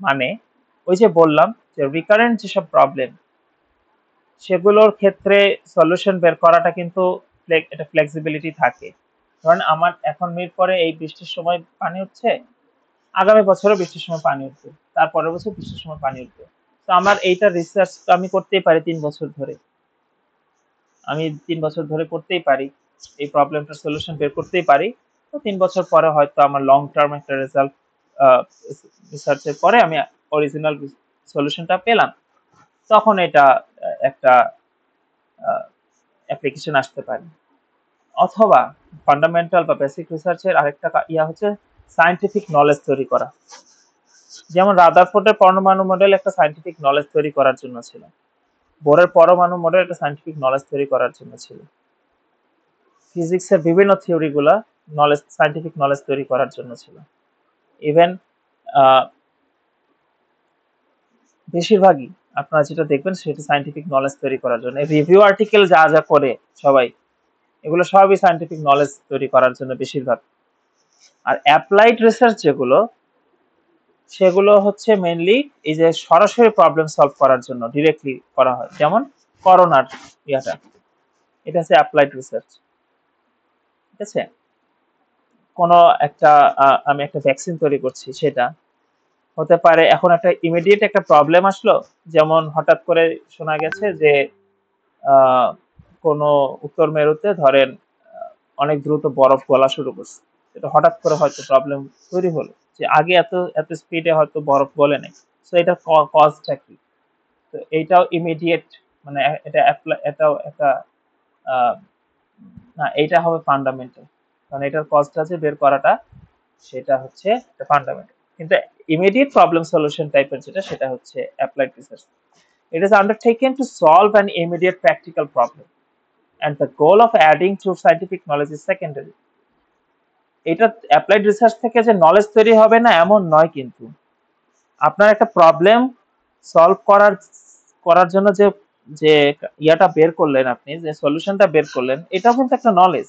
মানে ওই যে বললাম যে রিকারেন্ট যেসব প্রবলেম সেগুলোর ক্ষেত্রে সলিউশন বের করাটা কিন্তু একটা ফ্লেক্সিবিলিটি থাকে। ধরেন আমার এখন মিরপুরে এই বৃষ্টির সময় পানি উঠছে, আগামী বছরও বৃষ্টির সময় পানি উঠবে, তার পরের বছর বৃষ্টির সময় পানি উঠবে, তো আমার এইটা রিসার্চ আমি করতেই পারি 3 বছর ধরে, আমি 3 বছর ধরে করতেই পারি, এই প্রবলেমটার সলিউশন বের করতেই পারি। তো 3 বছর পরে হয়তো আমার লং টার্ম একটা রেজাল্ট রিসার্চের পরে আমি অরিজিনাল সলিউশনটা পেলাম, তখন এটা একটা অ্যাপ্লিকেশন আসতে পারে। অথবা ফান্ডামেন্টাল বা বেসিক রিসার্চের আরেকটা ইয়া হচ্ছে সায়েন্টিফিক নলেজ তৈরি করা, যেমন রাদারফোর্ডের পরমাণু মডেল একটা সায়েন্টিফিক নলেজ তৈরি করার জন্য ছিল, বোরের পরমাণু মডেল একটা সায়েন্টিফিক নলেজ তৈরি করার জন্য ছিল, ফিজিক্সের বিভিন্ন থিওরিগুলা নলেজ সায়েন্টিফিক নলেজ তৈরি করার জন্য ছিল, ইভেন বেশিরভাগই আপনারা যেটা দেখবেন সেটা সায়েন্টিফিক নলেজ তৈরি করার জন্য। রিভিউ আর্টিকেল যা যা করে সবাই, এগুলো সবই সায়েন্টিফিক নলেজ তৈরি করার জন্য বেশিরভাগ। আর অ্যাপ্লাইড রিসার্চ যেগুলো সেগুলো হচ্ছে মেইনলি এই যে সরাসরি প্রবলেম সলভ করার জন্য ডিরেক্টলি করা হয়, যেমন করোনার ইয়াটা, এটা হচ্ছে অ্যাপ্লাইড রিসার্চ। ঠিক আছে, কোনো একটা আমি একটা ভ্যাকসিন তৈরি করছি, সেটা হতে পারে এখন একটা ইমিডিয়েট একটা প্রবলেম আসলো, যেমন হঠাৎ করে শোনা গেছে যে আহ, কোনো উত্তর মেরুতে ধরেন অনেক দ্রুত বরফ গলা শুরু করছে। এটা হঠাৎ করে হয়তো প্রবলেম তৈরি হলো, যে আগে এত এত স্পিডে হয়তো বরফ গলে নাই। তো এটার কজটা কি? তো এইটাও ইমিডিয়েট, মানে এটা এটাও একটা আহ, না, এইটা হবে ফান্ডামেন্টাল, কারণ এটার কজটা যে বের করাটা, সেটা হচ্ছে ফান্ডামেন্টাল। কিন্তু ইমিডিয়েট প্রবলেম সলিউশন টাইপের যেটা, সেটা হচ্ছে applied research. It is undertaken to solve an immediate practical problem and the goal of adding to scientific knowledge is secondary. এটা অ্যাপ্লাইড রিসার্চ থেকে যে নলেজ তৈরি হবে না এমন নয়, কিন্তু আপনার একটা প্রবলেম সলভ করার করার জন্য যে যে ইয়াটা বের করলেন, আপনি যে সলিউশনটা বের করলেন, এটাও কিন্তু একটা নলেজ,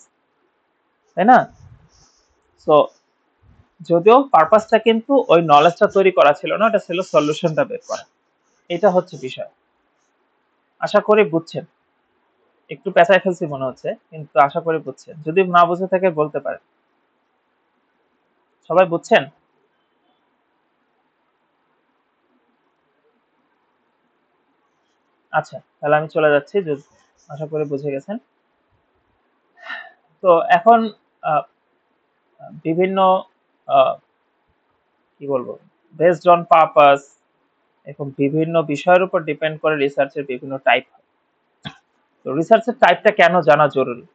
তাই না? সো যদিও পারপাসটা কিন্তু ওই নলেজটা তৈরি করা ছিল না, ওটা ছিল সলিউশনটা বের করা। এটা হচ্ছে বিষয়। আশা করি বুঝছেন। একটু পেঁচায় ফেলছি মনে হচ্ছে, কিন্তু আশা করি বুঝছেন। যদি না বুঝে থাকে বলতে পারেন। সবাই বুঝছেন? আচ্ছা, তাহলে আমি চলে যাচ্ছি, আশা করি বুঝে গেছেন। তো এখন আহ, বিভিন্ন আহ, কি বলবো, বেসড অন পারপাস, এখন বিভিন্ন বিষয়ের উপর ডিপেন্ড করে রিসার্চের বিভিন্ন টাইপ। তো রিসার্চের টাইপটা কেন জানা জরুরি?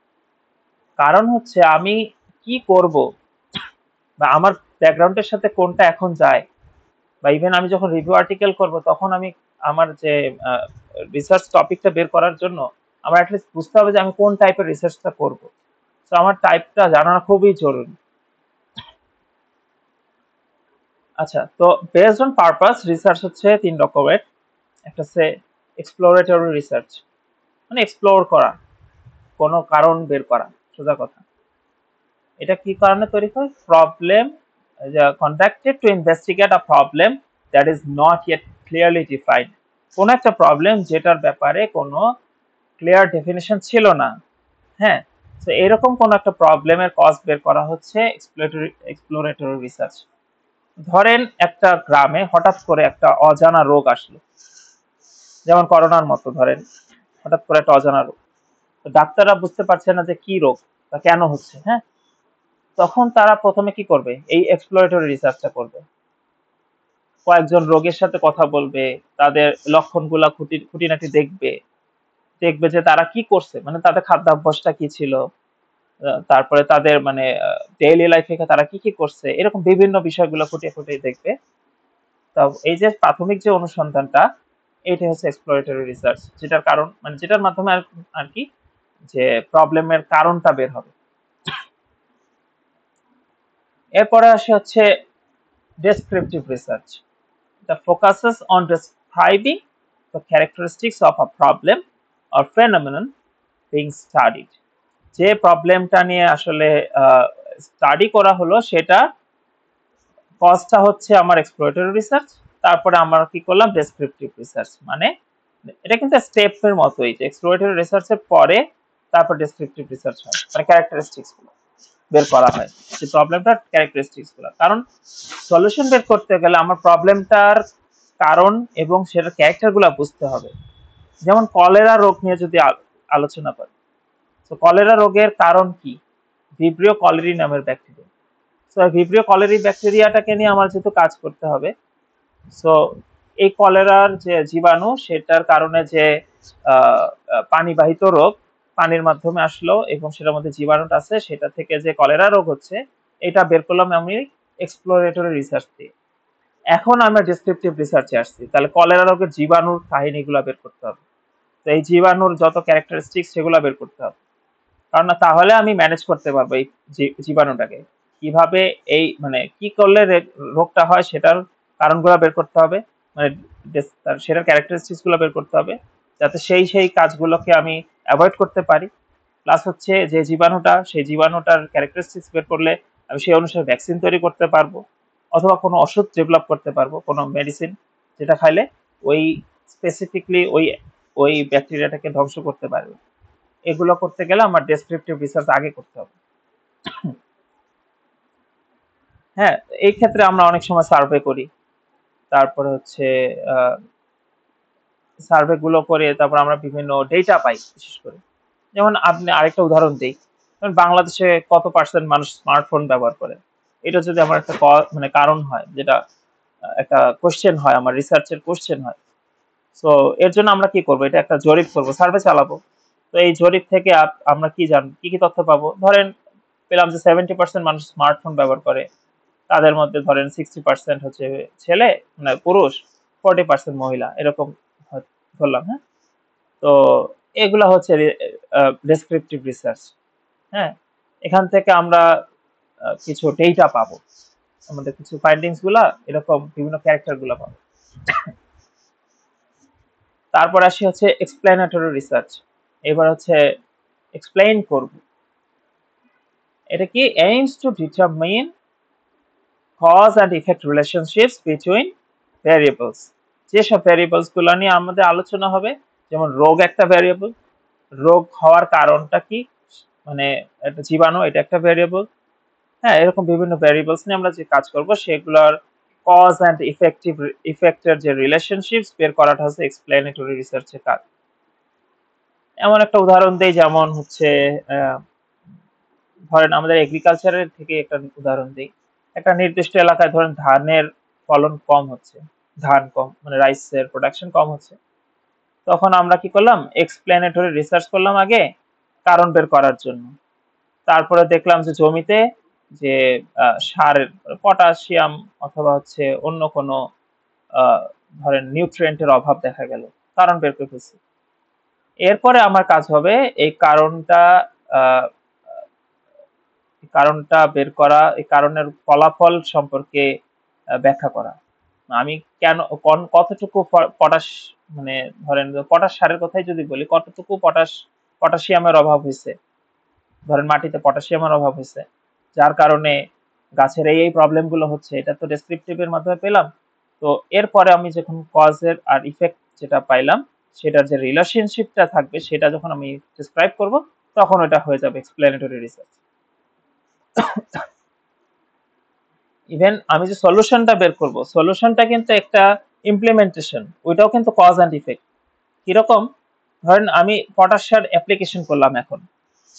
কারণ হচ্ছে আমি কি করব, বা আমার ব্যাকগ্রাউন্ডের সাথে কোনটা এখন যায়, বা ইভেন আমি যখন রিভিউ আর্টিকেল করব, তখন আমি আমার যে রিসার্চ টপিকটা বের করার জন্য আমার অ্যাটলিস্ট বুঝতে হবে যে আমি কোন টাইপের রিসার্চটা করব। তো আমার টাইপটা জানা খুবই জরুরি। আচ্ছা, তো বেসড অন পারপাস রিসার্চ হচ্ছে তিন রকমের। একটা হচ্ছে এক্সপ্লোরেটরি রিসার্চ, মানে এক্সপ্লোর করা, কোনো কারণ বের করা, সোজা কথা। এটা কি কারণে তৈরি হয়? Problem conducted to investigate a problem that is not yet clearly defined. কোন একটা প্রবলেম যেটার ব্যাপারে কোনো ক্লিয়ার ডেফিনেশন ছিল না। হ্যাঁ, তো এরকম কোন একটা প্রবলেমের কজ বের করা হচ্ছে এক্সপ্লোরেটরি রিসার্চ। ধরেন একটা গ্রামে হঠাৎ করে একটা অজানা রোগ আসলো, যেমন করোনার মতো। ধরেন হঠাৎ করে একটা অজানা রোগ, তো ডাক্তাররা বুঝতে পারছে না যে কি রোগ বা কেন হচ্ছে। হ্যাঁ, তখন তারা প্রথমে কি করবে? এই এক্সপ্লোরেটরি রিসার্চটা করবে। কয়েকজন রোগীর সাথে কথা বলবে, তাদের লক্ষণগুলা খুঁটিনাটি দেখবে, দেখবে যে তারা কি করছে, মানে তাদের খাদ্যাভ্যাসটা কি ছিল, তারপরে তাদের মানে ডেইলি লাইফে তারা কি কি করছে, এরকম বিভিন্ন বিষয়গুলো খুঁটিয়ে খুঁটিয়ে দেখবে। তা এই যে প্রাথমিক যে অনুসন্ধানটা, এটা হচ্ছে এক্সপ্লোরেটরি রিসার্চ, যেটার কারণ মানে যেটার মাধ্যমে আর কি যে প্রবলেমের কারণটা বের হবে। এরপরে আসে হচ্ছে ডেসক্রিপটিভ রিসার্চ। এটা focuses on describing the characteristics of a problem or phenomenon being studied. যে প্রবলেমটা নিয়ে আসলে স্টাডি করা হলো, সেটা কজটা হচ্ছে আমার এক্সপ্লোরেটরি রিসার্চ। তারপরে আমরা কি করলাম? Descriptive research. মানে এটা কিন্তু স্টেপের মতোই, যে এক্সপ্লোরেটরি রিসার্চের পরে তারপর ডেসক্রিপটিভ রিসার্চ হয়, মানে ক্যারেক্টারিস্টিক্স গুলো বের করা হয়, যে প্রবলেমটার ক্যারেক্টারিস্টিক্স গুলো। কারণ সলিউশন বের করতে গেলে আমার প্রবলেমটার কারণ এবং সেটার ক্যারেক্টার গুলা বুঝতে হবে। যেমন কলেরা রোগ নিয়ে যদি আলোচনা করি, তো কলেরা রোগের কারণ কি? ভিব্রিও কলেরি নামের ব্যাকটেরিয়া। সো ভিব্রিও কলেরি ব্যাকটেরিয়াটাকে নিয়ে আমার যেহেতু কাজ করতে হবে, সো এই কলেরার যে জীবাণু, সেটার কারণে যে পানিবাহিত রোগ, পানির মাধ্যমে আসলো এবং সেটার মধ্যে জীবাণুটা আছে, সেটা থেকে যে কলেরা রোগ হচ্ছে, এটা বের করলাম আমি এক্সপ্লোরেটরি রিসার্চ দিয়ে। এখন আমরা ডেসক্রিপটিভ রিসার্চে আসছি, তাহলে কলেরা রোগের জীবাণুর কাহিনীগুলো বের করতে হবে। তো এই জীবাণুর যত ক্যারেক্টারিস্টিক্স, সেগুলো বের করতে হবে। কারণ না, তাহলে আমি ম্যানেজ করতে পারবো এই জীবাণুটাকে কিভাবে, এই মানে কি করলে রোগটা হয়, সেটার কারণগুলো বের করতে হবে, মানে সেটার ক্যারেক্টারিস্টিক্স গুলো বের করতে হবে, যাতে সেই কাজগুলোকে আমি অ্যাভয়েড করতে পারি। প্লাস হচ্ছে যে জীবাণুটা, সেই জীবাণুটার ক্যারেক্টারিস্টিক্স বের করলে আমি সেই অনুসারে ভ্যাকসিন তৈরি করতে পারবো। অথবা কোনো ওষুধ ডেভেলপ করতে পারবো, কোনো মেডিসিন যেটা খাইলে ওই স্পেসিফিকলি ওই ব্যাকটেরিয়াটাকে ধ্বংস করতে পারবে। এগুলো করতে গেলে আমার ডেসক্রিপটিভ রিসার্চ আগে করতে হবে। হ্যাঁ, এই ক্ষেত্রে আমরা অনেক সময় সার্ভে করি, তারপরে হচ্ছে সার্ভে গুলো করে তারপর আমরা বিভিন্ন ডেটা পাই। বিশেষ করে যেমন আপনি আরেকটা উদাহরণ দিই, যেমন বাংলাদেশে কত পার্সেন্ট মানুষ স্মার্টফোন ব্যবহার করে, এটা যদি আমার একটা মানে কারণ হয়, যেটা একটা কোশ্চেন হয়, আমার রিসার্চের কোশ্চেন হয়, তো এর জন্য আমরা কি করব, এটা একটা জরিপ করব, সার্ভে চালাবো। তো এই জরিপ থেকে আমরা কি জানবো, কি কি তথ্য পাবো, ধরেন পেলাম যে 70% মানুষ স্মার্টফোন ব্যবহার করে, তাদের মধ্যে ধরেন 60% হচ্ছে ছেলে, মানে পুরুষ, 40% মহিলা, এরকম ধরলাম। হ্যাঁ, তো এগুলা হচ্ছে ডেসক্রিপটিভ রিসার্চ। হ্যাঁ, এখান থেকে আমরা কিছু ডেটা পাবো, আমাদের কিছু ফাইন্ডিংস গুলা, এরকম বিভিন্ন ক্যারেক্টার গুলা পাবো। তারপর আসি হচ্ছে এক্সপ্লেনেটরি রিসার্চ। এবার হচ্ছে এক্সপ্লেইন করব, এটা কি aims to determine cause and effect relationships between variables. যেসব ভ্যারিয়েবলস গুলো নিয়ে আমাদের আলোচনা হবে, যেমন রোগ একটা ভ্যারিয়েবল, রোগ হওয়ার কারণটা কি, মানে একটা জীবাণু, এটা একটা ভ্যারিয়েবল। হ্যাঁ, এরকম বিভিন্ন ভ্যারিয়েবলস নিয়ে আমরা যে কাজ করব, সেগুলোর কজ অ্যান্ড ইফেক্টের যে রিলেশনশিপস বের করাটা হচ্ছে এক্সপ্লেনেটরি রিসার্চের কাজ। এমন একটা উদাহরণ দেই, যেমন হচ্ছে ধরেন আমাদের এগ্রিকালচারের থেকে একটা উদাহরণ দিই। একটা নির্দিষ্ট এলাকায় ধরেন ধানের ফলন কম হচ্ছে, ধান কম মানে রাইসের প্রোডাকশন কম হচ্ছে, তখন আমরা কি করলাম, এক্সপ্লেনেটরি রিসার্চ করলাম আগে কারণ বের করার জন্য। তারপরে দেখলাম যে জমিতে যে সারের পটাশিয়াম অথবা হচ্ছে অন্য কোনো আহ, ধরেন নিউট্রিয়েন্টের অভাব দেখা গেল, কারণ বের করে ফেলছি। এরপরে আমার কাজ হবে এই কারণটা আহ, কারণটা বের করা, এই কারণের ফলাফল সম্পর্কে ব্যাখ্যা করা। আমি কেন কতটুকু পটাশ, মানে ধরেন পটাশ সারের কথাই যদি বলি, কতটুকু পটাশিয়ামের অভাব হয়েছে, ধরেন মাটিতে পটাশিয়ামের অভাব হয়েছে, যার কারণে গাছের এই প্রবলেম গুলো হচ্ছে, এটা তো ডেসক্রিপটিভ এর মাধ্যমে পেলাম। তো এরপরে আমি যখন কজের আর ইফেক্ট যেটা পাইলাম, সেটার যে রিলেশনশিপটা থাকবে, সেটা যখন আমি ডিসক্রাইব করব, তখন ওটা হয়ে যাবে এক্সপ্লেনেটরি রিসার্চ। ইভেন আমি যে সলিউশনটা বের করব, সলিউশনটা কিন্তু একটা ইমপ্লিমেন্টেশন, ওইটাও কিন্তু কজ অ্যান্ড ইফেক্ট। কিরকম, ধরেন আমি পটাশ সার অ্যাপ্লিকেশন করলাম, এখন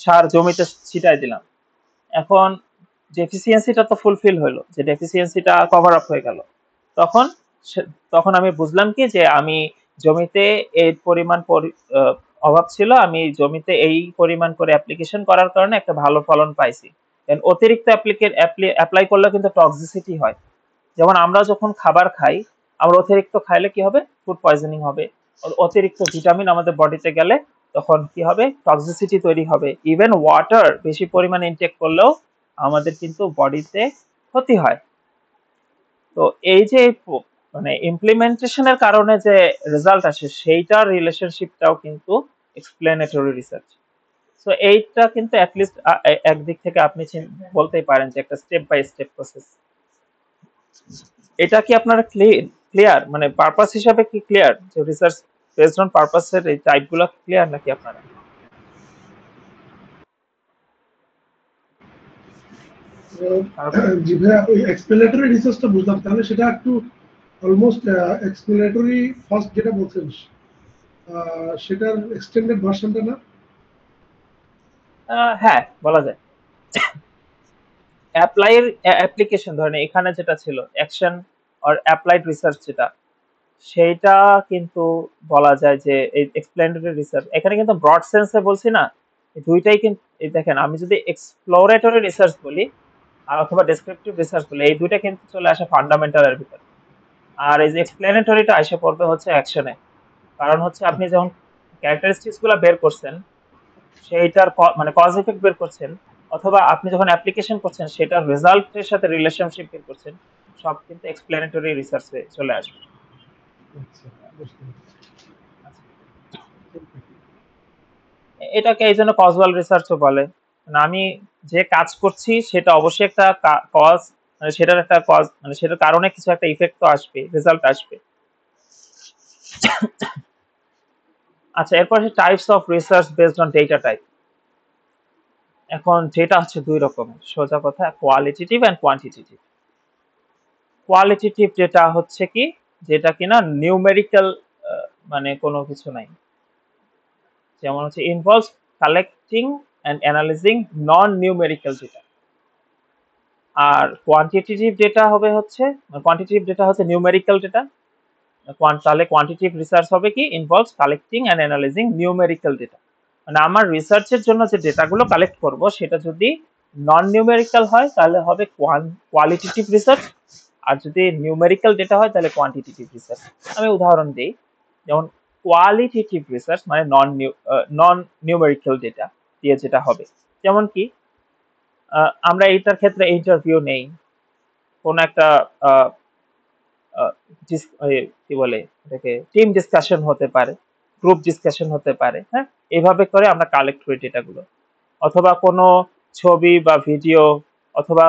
সার জমিতে ছিটাই দিলাম, এখন ডেফিসিয়েন্সিটা তো ফুলফিল হলো, যে ডেফিসিয়েন্সিটা কভার আপ হয়ে গেল, তখন তখন আমি বুঝলাম কি, যে আমি জমিতে এই পরিমাণ অভাব ছিল, আমি জমিতে এই পরিমাণ করে অ্যাপ্লিকেশন করার কারণে একটা ভালো ফলন পাইছি। অতিরিক্ত অ্যাপ্লাই করলে কিন্তু টক্সিসিটি হয়। যেমন আমরা যখন খাবার খাই, আমরা অতিরিক্ত খাইলে কি হবে, ফুড পয়জনিং হবে। অতিরিক্ত ভিটামিন আমাদের বডিতে গেলে তখন কি হবে, টক্সিসিটি তৈরি হবে। ইভেন ওয়াটার বেশি পরিমাণে ইনটেক করলেও আমাদের কিন্তু বডিতে ক্ষতি হয়। তো এই যে মানে ইমপ্লিমেন্টেশনের কারণে যে রেজাল্ট আসে, সেইটার রিলেশনশিপটাও কিন্তু এক্সপ্লেনেটরি রিসার্চ। সো এইটা কিন্তু অ্যাটলিস্ট একদিক থেকে আপনি বলতেই পারেন যে একটা স্টেপ বাই স্টেপ প্রসেস। এটা কি আপনারা ক্লিয়ার, মানে পারপাস হিসাবে কি ক্লিয়ার, যে রিসার্চ বেসড অন পারপাসের এই টাইপগুলো ক্লিয়ার নাকি আপনারা? জি ভাইয়া, ওই এক্সপ্লেনেটরি রিসার্চটা বুঝলাম, তাহলে সেটা একটু অলমোস্ট এক্সপ্লেনেটরি ফার্স্ট যেটা বলছেন, সেটার এক্সটেন্ডেড ভার্সনটা না? হ্যাঁ, বলা যায়। অ্যাপ্লাইয়ের অ্যাপ্লিকেশন, ধরেন এখানে যেটা ছিল অ্যাকশন অর অ্যাপ্লাইড রিসার্চ, যেটা সেইটা কিন্তু বলা যায় যে এই এক্সপ্লেনেটরি রিসার্চ, এখানে কিন্তু ব্রড সেন্সে বলছি না, এই দুইটাই কিন্তু, এই দেখেন আমি যদি এক্সপ্লোরেটরি রিসার্চ বলি আর অথবা ডেসক্রিপটিভ রিসার্চ বলি, এই দুইটা কিন্তু চলে আসে ফান্ডামেন্টালের ভিতরে। আর এই যে এক্সপ্লেনেটরিটা এসে পড়বে হচ্ছে অ্যাকশনে। কারণ হচ্ছে আপনি যখন ক্যারেক্টারিস্টিক্স গুলা বের করছেন, সেইটার মানে কজ ইফেক্ট বের করছেন, অথবা আপনি যখন অ্যাপ্লিকেশন করছেন সেটার রেজাল্টের সাথে রিলেশনশিপ বের করছেন, সব কিন্তু এক্সপ্লেনেটরি রিসার্চে চলে আসবে। আচ্ছা, বুঝতে পেরেছি। আচ্ছা, এটাকে এই জন্য কজুয়াল রিসার্চও বলে। মানে আমি যে কাজ করছি সেটা অবশ্যই একটা কজ মানে সেটার একটা কজ, মানে সেটার কারণে কিছু একটা ইফেক্ট তো আসবে, রেজাল্ট আসবে। আচ্ছা, এরপর হচ্ছে types of research based on data type. এখন যেটা হচ্ছে দুই রকমের, সোজা কথা, কোয়ালিটেটিভ এন্ড কোয়ান্টিটেটিভ। কোয়ালিটেটিভ যেটা হচ্ছে কি, যেটা কিনা নিউমেরিক্যাল, মানে কোনো কিছু নাই, যেমন হচ্ছে involves collecting and analysing non numerical data. আর কোয়ান্টিটেটিভ যেটা হবে হচ্ছে, কোয়ান্টিটেটিভ যেটা হচ্ছে নিউমেরিক্যাল ডেটা, তাহলে কোয়ান্টিটেটিভ রিসার্চ হবে কি, involves collecting and analysing numerical data. মানে আমার রিসার্চের জন্য যে ডেটাগুলো কালেক্ট করব সেটা যদি নন নিউমেরিক্যাল হয় তাহলে হবে কোয়ালিটেটিভ রিসার্চ, আর যদি নিউমেরিক্যাল ডেটা হয় তাহলে কোয়ান্টিটেটিভ রিসার্চ। আমি উদাহরণ দিই, যেমন কোয়ালিটেটিভ রিসার্চ মানে নন নিউমেরিক্যাল ডেটা দিয়ে যেটা হবে, যেমন কি আমরা এইটার ক্ষেত্রে ইন্টারভিউ নেই, কোন একটা আহ, আহ, কি বলে এটাকে, টিম ডিসকাশন হতে পারে, গ্রুপ ডিসকাশন হতে পারে, হ্যাঁ, এইভাবে করে আমরা কালেক্ট করি ডেটাগুলো। অথবা কোনো ছবি বা ভিডিও, অথবা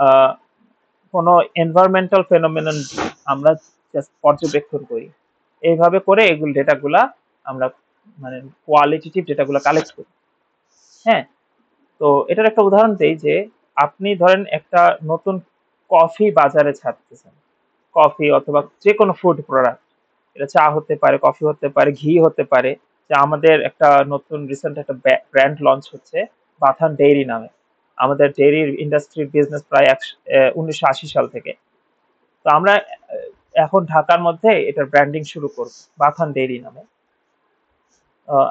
আহ, কোনো এনভায়রনমেন্টাল ফেনোমেনন আমরা just পর্যবেক্ষণ করি, এইভাবে করে এগুলো ডেটাগুলা আমরা মানে কোয়ালিটেটিভ ডেটাগুলো কালেক্ট করি। হ্যাঁ, তো এটার একটা উদাহরণ দেই, যে আপনি ধরেন একটা নতুন কফি বাজারে ছাড়তেছেন, কফি অথবা যে কোনো ফুড প্রোডাক্ট, এটা চা হতে পারে, কফি হতে পারে, ঘি হতে পারে। যে আমাদের একটা নতুন রিসেন্ট একটা ব্র্যান্ড লঞ্চ হচ্ছে বাথান ডেইরি নামে। আমাদের ডেইরি ইন্ডাস্ট্রির বিজনেস প্রায় 1980 সাল থেকে। তো আমরা এখন ঢাকার মধ্যে এটার ব্র্যান্ডিং শুরু করব বাথান ডেইরি নামে।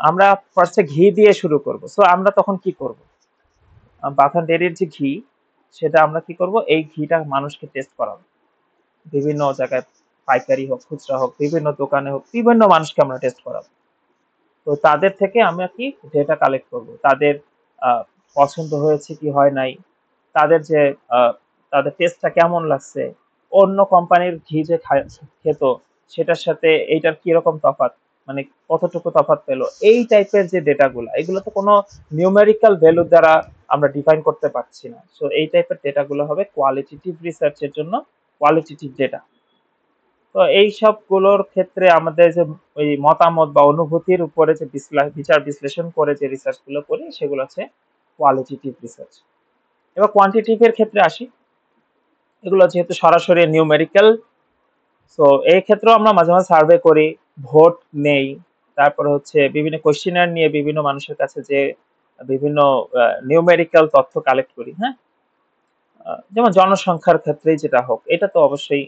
আমরা ফার্স্টে ঘি দিয়ে শুরু করব। সো আমরা তখন কি করব, বাথান ডেইরির যে ঘি, সেটা আমরা কি করব, এই ঘিটা মানুষকে টেস্ট করাবো, বিভিন্ন জায়গায়, পাইকারি হোক খুচরা হোক, বিভিন্ন দোকানে হোক, বিভিন্ন মানুষকে আমরা টেস্ট করাবো। তো তাদের থেকে আমরা কি ডেটা কালেক্ট করব, তাদের পছন্দ হয়েছে কি হয় নাই, তাদের যে আহ, তাদের টেস্টটা কেমন লাগছে, অন্য কোম্পানির ঘি যে খেত সেটার সাথে এইটার কি রকম তফাৎ, মানে কতটুকু তফাৎ পেলো, এই টাইপের যে ডেটাগুলো, এগুলো তো কোনো নিউমেরিক্যাল ভ্যালু দ্বারা আমরা ডিফাইন করতে পারছি না। সো এই টাইপের ডেটাগুলো হবে কোয়ালিটেটিভ রিসার্চের জন্য কোয়ালিটেটিভ ডেটা। তো এই সবগুলোর ক্ষেত্রে আমাদের যে ওই মতামত বা অনুভূতির উপরে যে বিচার বিশ্লেষণ করে যে রিসার্চ গুলো করি, সেগুলো হচ্ছে কোয়ালিটেটিভ রিসার্চ। এবার কোয়ান্টিটিভ এর ক্ষেত্রে আসি, এগুলো যেহেতু সরাসরি নিউমেরিক্যাল, সো এই ক্ষেত্রেও আমরা মাঝে মাঝে সার্ভে করি, ভোট নেই, তারপরে হচ্ছে বিভিন্ন কোয়েশ্চেনার নিয়ে বিভিন্ন মানুষের কাছে যে বিভিন্ন নিউমেরিক্যাল তথ্য কালেক্ট করি। হ্যাঁ, যেমন জনসংখ্যার ক্ষেত্রেই যেটা হোক, এটা তো অবশ্যই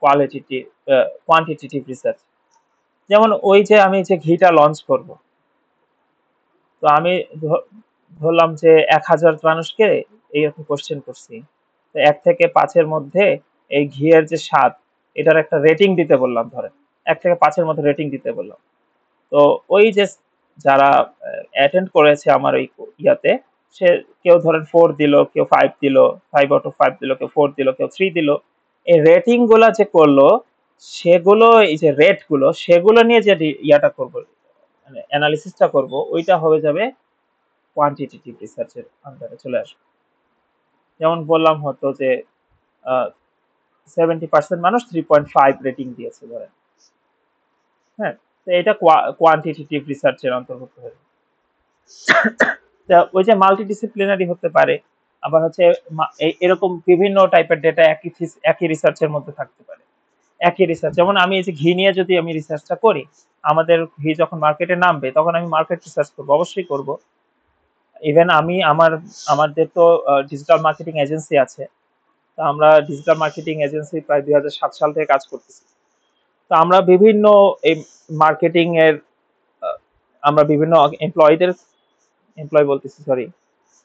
কোয়ালিটিটিভ কোয়ান্টিটেটিভ রিসার্চ। যেমন ওই যে আমি যে ঘিটা লঞ্চ করব, তো আমি ধরলাম যে 1000 মানুষকে এইরকম কোশ্চেন করছি, তো 1 থেকে 5-এর মধ্যে এই ঘিয়ের যে স্বাদ, এটার একটা রেটিং দিতে বললাম, ধরেন 1 থেকে 5-এর মধ্যে রেটিং দিতে বললাম। তো ওই যে যারা অ্যাটেন্ড করেছে আমার ওই ইয়াতে, সে কেউ ধরেন 4 দিল, কেউ 5 দিল, 5 আউট অফ 5 দিল, কেউ 4 দিল, কেউ 3 দিল। এই রেটিং গুলা যে করলো, সেগুলো এই যে রেট গুলো, সেগুলো নিয়ে যে ইয়াটা করবো, মানে অ্যানালিসিসটা করব, ওইটা হয়ে যাবে কোয়ান্টিটেটিভ রিসার্চের আন্ডারে চলে আসবে। যেমন বললাম হতো যে 70% মানুষ 3.5 রেটিং দিয়েছে ধরেন। হ্যাঁ, তো এটা কোয়ান্টিটেটিভ রিসার্চের অন্তর্ভুক্ত হবে। ওই যে মাল্টিডিসিপ্লিনারি হতে পারে, আবার হচ্ছে এরকম বিভিন্ন টাইপের ডেটা একই রিসার্চের মধ্যে থাকতে পারে। একই রিসার্চ, যেমন আমি এই যে ঘি নিয়ে যদি আমি রিসার্চটা করি, আমাদের ঘি যখন মার্কেটে নামবে তখন আমি মার্কেট রিসার্চ করবো, অবশ্যই করব। ইভেন আমি আমাদের তো ডিজিটাল মার্কেটিং এজেন্সি আছে, তো আমরা ডিজিটাল মার্কেটিং এজেন্সি প্রায় 2007 সাল থেকে কাজ করতেছি। তো আমরা বিভিন্ন এই মার্কেটিং এর আমরা বিভিন্ন এমপ্লয় বলতেছি, সরি,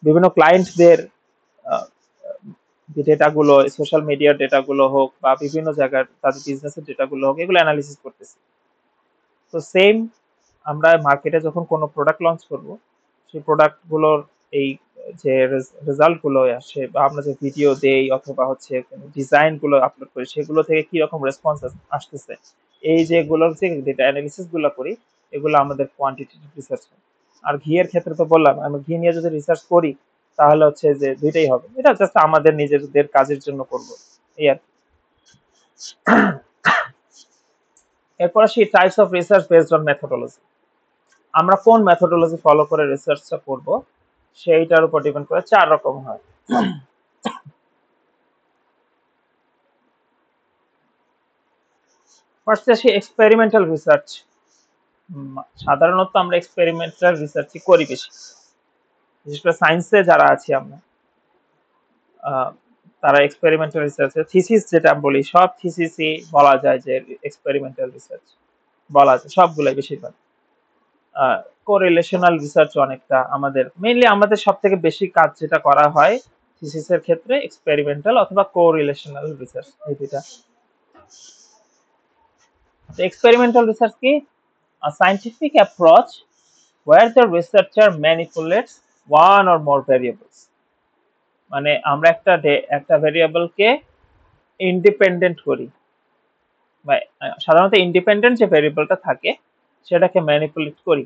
বিভিন্ন ক্লায়েন্টদের যে ডেটাগুলো, সোশ্যাল মিডিয়ার ডেটাগুলো হোক বা বিভিন্ন জায়গার তাদের বিজনেসের ডেটাগুলো হোক, এগুলো অ্যানালিসিস করতেছি। তো সেম, আমরা মার্কেটে যখন কোনো প্রোডাক্ট লঞ্চ করব, সেই প্রোডাক্টগুলোর এই যে রেজাল্টগুলো আসে, বা আমরা যে ভিডিও দেই অথবা হচ্ছে ডিজাইনগুলো আপলোড করি, সেগুলো থেকে কি রকম রেসপন্স আসতেছে, এই যেগুলোর যে ডেটা অ্যানালিসিস গুলো করি, এগুলো আমাদের কোয়ান্টিটেটিভ রিসার্চ। আর ঘিয়ের ক্ষেত্রে তো বললাম, আমি ঘি নিয়ে যদি রিসার্চ করি, তাহলে হচ্ছে যে দুইটাই হবে, এটা জাস্ট আমাদের নিজেদের কাজের জন্য করব এই আর কি। এরপর আসি types of research based on methodology. আমরা কোন মেথোডোলজি ফলো করে রিসার্চটা করব সেইটার উপর ডিপেন্ড করে 4 রকম হয়। ফার্স্ট আসি এক্সপেরিমেন্টাল রিসার্চ। সাধারণত আমরা এক্সপেরিমেন্টাল রিসার্চই করি বেশি, বিশেষ করে সায়েন্সে যারা আছি আমরা, তারা এক্সপেরিমেন্টাল রিসার্চে থিসিস যেটা বলি, সব থিসিসই বলা যায় যে এক্সপেরিমেন্টাল রিসার্চ বলা যায়, সবগুলোই বেশিরভাগ। কোরিলেশনাল রিসার্চ অনেকটা, আমাদের মেইনলি আমাদের সব থেকে বেশি কাজ যেটা করা হয় থিসিসের ক্ষেত্রে এক্সপেরিমেন্টাল অথবা কোরিলেশনাল রিসার্চ, এই দুইটা। এক্সপেরিমেন্টাল রিসার্চ কি? A scientific approach where the researcher manipulates one or more variables, মানে আমরা একটা ভেরিয়েবলকে ইন্ডিপেন্ডেন্ট করি, সাধারণত ইন্ডিপেন্ডেন্ট যে ভেরিয়েবলটা থাকে সেটাকে ম্যানিপুলেট করি,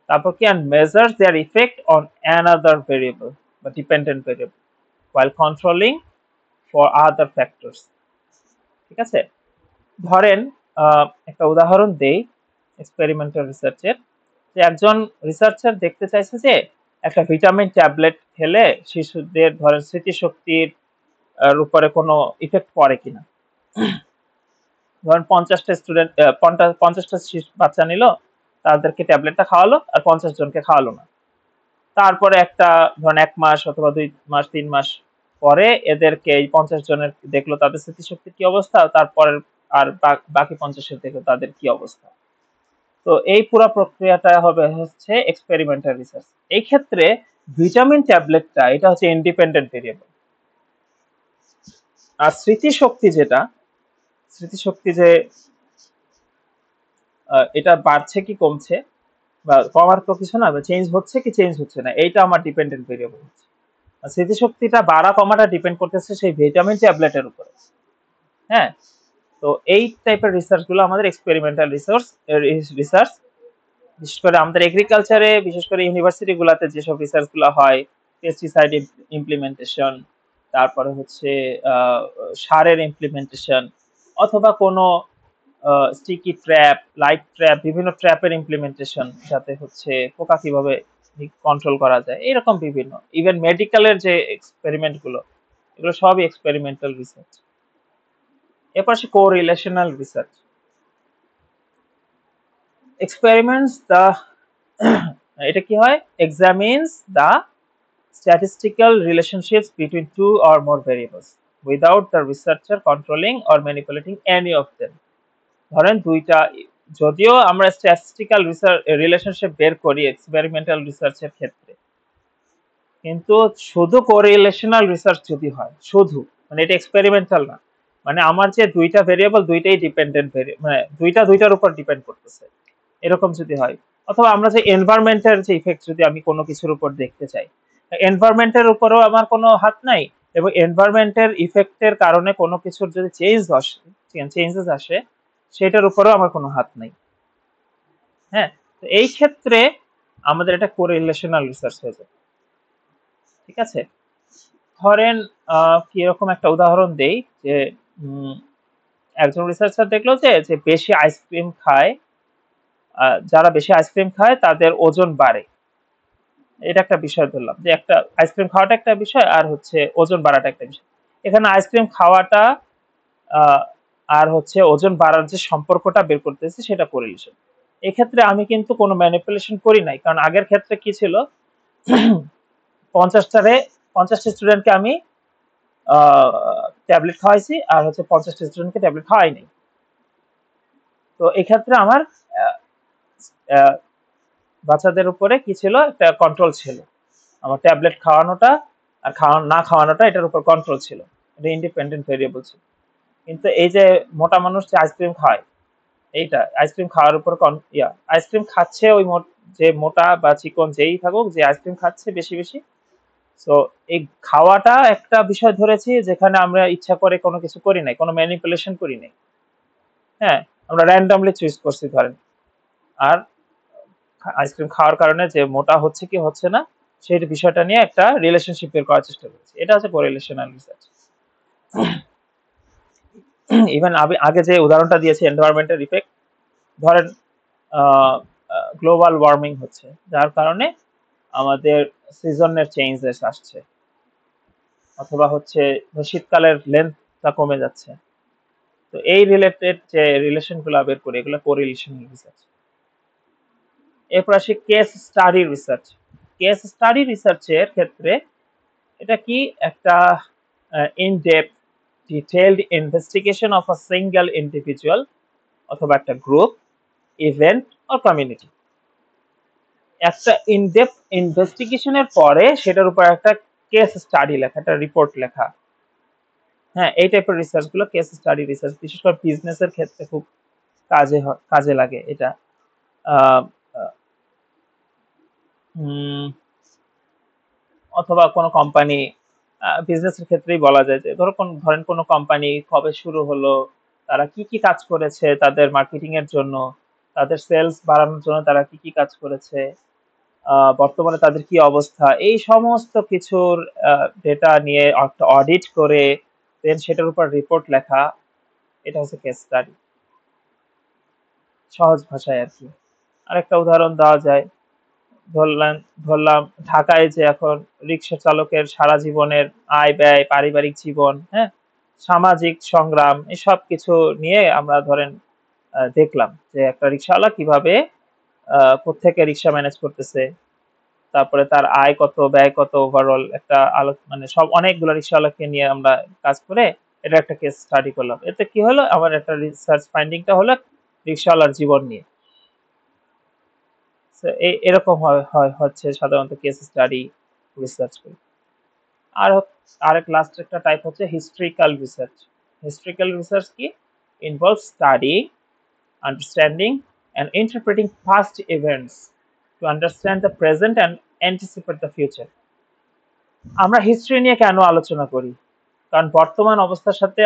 তারপর কি and measures their effect on another variable বা dependent variable while controlling for other factors। ঠিক আছে, ধরেন একটা উদাহরণ দেই এক্সপেরিমেন্টাল রিসার্চের, যে একজন রিসার্চার দেখতে চাইছে যে একটা ভিটামিন ট্যাবলেট খেলে শিশুদের ধরেন স্মৃতিশক্তির উপরে কোনো ইফেক্ট পড়ে কিনা। ধরেন 50টা স্টুডেন্ট 50টা বাচ্চা নিল, তাদেরকে ট্যাবলেটটা খাওয়ালো আর 50 জনকে খাওয়ালো না। তারপরে একটা ধরেন 1 মাস অথবা 2 মাস 3 মাস পরে এদেরকে এই 50 জনের দেখলো তাদের স্মৃতিশক্তির কি অবস্থা, তারপরে আর বাকি 50-এর দেখলো তাদের কি অবস্থা। তো এই পুরো প্রক্রিয়াটা হবে হচ্ছে এক্সপেরিমেন্টাল রিসার্চ। এই ক্ষেত্রে ভিটামিন ট্যাবলেটটা এটা হচ্ছে ইন্ডিপেন্ডেন্ট ভেরিয়েবল, আর স্মৃতিশক্তি যে এটা বাড়ছে কি কমছে বা কমার তো কিছু না, চেঞ্জ হচ্ছে কি চেঞ্জ হচ্ছে না, এইটা আমার ডিপেন্ডেন্ট ভেরিয়েবল হচ্ছে। আর স্মৃতিশক্তিটা বাড়া কমাটা ডিপেন্ড করতেছে সেই ভিটামিন ট্যাবলেটের উপরে। হ্যাঁ, তো এই টাইপের রিসার্চ গুলো আমাদের এক্সপেরিমেন্টাল রিসার্চ। বিশেষ করে আমাদের এগ্রিকালচারে, বিশেষ করে ইউনিভার্সিটি গুলাতে যেসব রিসার্চ গুলো হয়, পেস্টিসাইড ইমপ্লিমেন্টেশন, তারপরে হচ্ছে সারের ইমপ্লিমেন্টেশন, অথবা কোনো স্টিকি ট্র্যাপ, লাইট ট্র্যাপ, বিভিন্ন ট্র্যাপের ইমপ্লিমেন্টেশন, যাতে হচ্ছে পোকা কিভাবে কন্ট্রোল করা যায়, এরকম বিভিন্ন। ইভেন মেডিকেলের যে এক্সপেরিমেন্ট গুলো, এগুলো সবই এক্সপেরিমেন্টাল রিসার্চ। এরপর আসে কোরিলেশনাল রিসার্চ। এক্সপেরিমেন্টস দা এটা কি হয়, examines the statistical relationships between two or more variables without the researcher controlling or manipulating any of them। ধরেন দুইটা, যদিও আমরা স্ট্যাটিস্টিক্যাল রিলেশনশিপ বের করি এক্সপেরিমেন্টাল রিসার্চের ক্ষেত্রে, কিন্তু শুধু কোরিলেশনাল রিসার্চ যদি হয়, শুধু মানে এটা এক্সপেরিমেন্টাল না, মানে আমার যে দুইটা ভেরিয়েবল দুইটাই ডিপেন্ডেন্ট মানে দুইটার উপর ডিপেন্ড করতেছে, এরকম যদি হয়, অথবা আমরা যে এনভায়রনমেন্টের যে ইফেক্ট যদি আমি কোনো কিছুর উপর দেখতে চাই, এনভায়রনমেন্টের উপরেও আমার কোনো হাত নাই, এবং এনভায়রনমেন্টের ইফেক্টের কারণে কোনো কিছুর যদি চেঞ্জেস আসে সেটার উপরেও আমার কোনো হাত নাই। হ্যাঁ, তো এই ক্ষেত্রে আমাদের এটা কোরিলেশনাল রিসার্চ হয়ে যাবে। ঠিক আছে, ধরেন কি এরকম একটা উদাহরণ দেই, যে একজন রিসার্চার দেখলো যে বেশি আইসক্রিম খায়, যারা বেশি আইসক্রিম খায় তাদের ওজন বাড়ে। এটা একটা বিষয় ধরলাম, যে একটা আইসক্রিম খাওয়াটা একটা বিষয়, আর হচ্ছে ওজন বাড়াটা একটা বিষয়। এখানে আইসক্রিম খাওয়াটা আর হচ্ছে ওজন বাড়ার যে সম্পর্কটা বের করতেছি সেটা কোরিলেশন। এক্ষেত্রে আমি কিন্তু কোনো ম্যানিপুলেশন করি নাই, কারণ আগের ক্ষেত্রে কি ছিল, 50টা স্টুডেন্টকে আমি ট্যাবলেট খাওয়াইছি, আর হচ্ছে 50টা স্টুডেন্টকে ট্যাবলেট খাওয়াই নাই। তো এক্ষেত্রে আমার বাচ্চাদের উপরে কি ছিল, একটা কন্ট্রোল ছিল, আমার ট্যাবলেট খাওয়ানোটা আর না খাওয়ানোটা এটার উপর কন্ট্রোল ছিল, এটা ইন্ডিপেন্ডেন্ট ভেরিয়েবল ছিল। কিন্তু এই যে মোটা মানুষ যে আইসক্রিম খায়, এইটা আইসক্রিম খাওয়ার উপর আইসক্রিম খাচ্ছে, ওই যে মোটা বা চিকন যেই থাকুক, যে আইসক্রিম খাচ্ছে বেশি বেশি, তো এই খাওয়াটা একটা বিষয় ধরেছি যেখানে আমরা ইচ্ছা করে কোনো কিছু করি নাই, কোনো ম্যানিপুলেশন করি নাই। হ্যাঁ, আমরা র্যান্ডমলি চুজ করছি ধরেন, আর আইসক্রিম খাওয়ার কারণে যে মোটা হচ্ছে কি হচ্ছে না সেই বিষয়টা নিয়ে একটা রিলেশনশিপ বের করার চেষ্টা করেছি। এটা হচ্ছে কোরিলেশনাল রিসার্চ। ইভেন আগে যে উদাহরণটা দিয়েছি এনভায়রনমেন্টাল ইফেক্ট, ধরেন গ্লোবাল ওয়ার্মিং হচ্ছে, যার কারণে আমাদের সিজনের চেঞ্জেস আসছে, অথবা হচ্ছে শীতকালের লেন্থটা কমে যাচ্ছে। তো এই রিলেটেড যে রিলেশনগুলো বের করি, এগুলো কোরিলেশনাল রিসার্চ। এরপর আসি case study research. Case study রিসার্চের ক্ষেত্রে এটা কি একটা in depth detailed investigation of a single individual অথবা একটা গ্রুপ, ইভেন্ট অর কমিউনিটি। একটা ইন ডেপথ ইনভেস্টিগেশনের পরে সেটার উপর একটা কেস স্টাডি লেখা, একটা রিপোর্ট লেখা। হ্যাঁ, এই টাইপের রিসার্চ গুলো কেস স্টাডি রিসার্চ, বিশেষ করে বিজনেসের ক্ষেত্রে খুব কাজে লাগে এটা। আহ, আহ, উম, অথবা কোনো কোম্পানি, বিজনেসের ক্ষেত্রেই বলা যায় যে ধরেন কোনো কোম্পানি কবে শুরু হলো, তারা কি কি কাজ করেছে তাদের মার্কেটিং এর জন্য, তাদের সেলস বাড়ানোর জন্য তারা কি কি কাজ করেছে, বর্তমানে তাদের কি অবস্থা, এই সমস্ত কিছুর ডেটা নিয়ে একটা অডিট করে দেন সেটার উপর রিপোর্ট লেখা, এটা হচ্ছে কেস স্টাডি, সহজ ভাষায় আর কি। আরেকটা উদাহরণ দেওয়া যায়, ধরলাম ধরলাম ঢাকায় যে এখন রিক্সা চালকের সারা জীবনের আয় ব্যয়, পারিবারিক জীবন, হ্যাঁ, সামাজিক সংগ্রাম, এসব কিছু নিয়ে আমরা ধরেন দেখলাম যে একটা রিক্সাওয়ালা কিভাবে কোত্থেকে রিক্সা ম্যানেজ করতেছে, তারপরে তার আয় কত, ব্যয় কত, ওভারঅল একটা মানে সব অনেকগুলো রিক্সাওয়ালাকে নিয়ে আমরা কাজ করে এটা একটা কেস স্টাডি করলাম। এতে কি হলো, আমার একটা রিসার্চ ফাইন্ডিংটা হলো রিক্সাওয়ালার জীবন নিয়ে। এরকম হচ্ছে সাধারণত কেস স্টাডি রিসার্চ করি। আর আরেক লাস্ট একটা টাইপ হচ্ছে হিস্ট্রিক্যাল রিসার্চ। হিস্ট্রিক্যাল রিসার্চ কি involve study, understanding and interpreting past events to understand the present and anticipate the future. আমরা হিস্ট্রি নিয়ে কেন আলোচনা করি? কারণ বর্তমান অবস্থার সাথে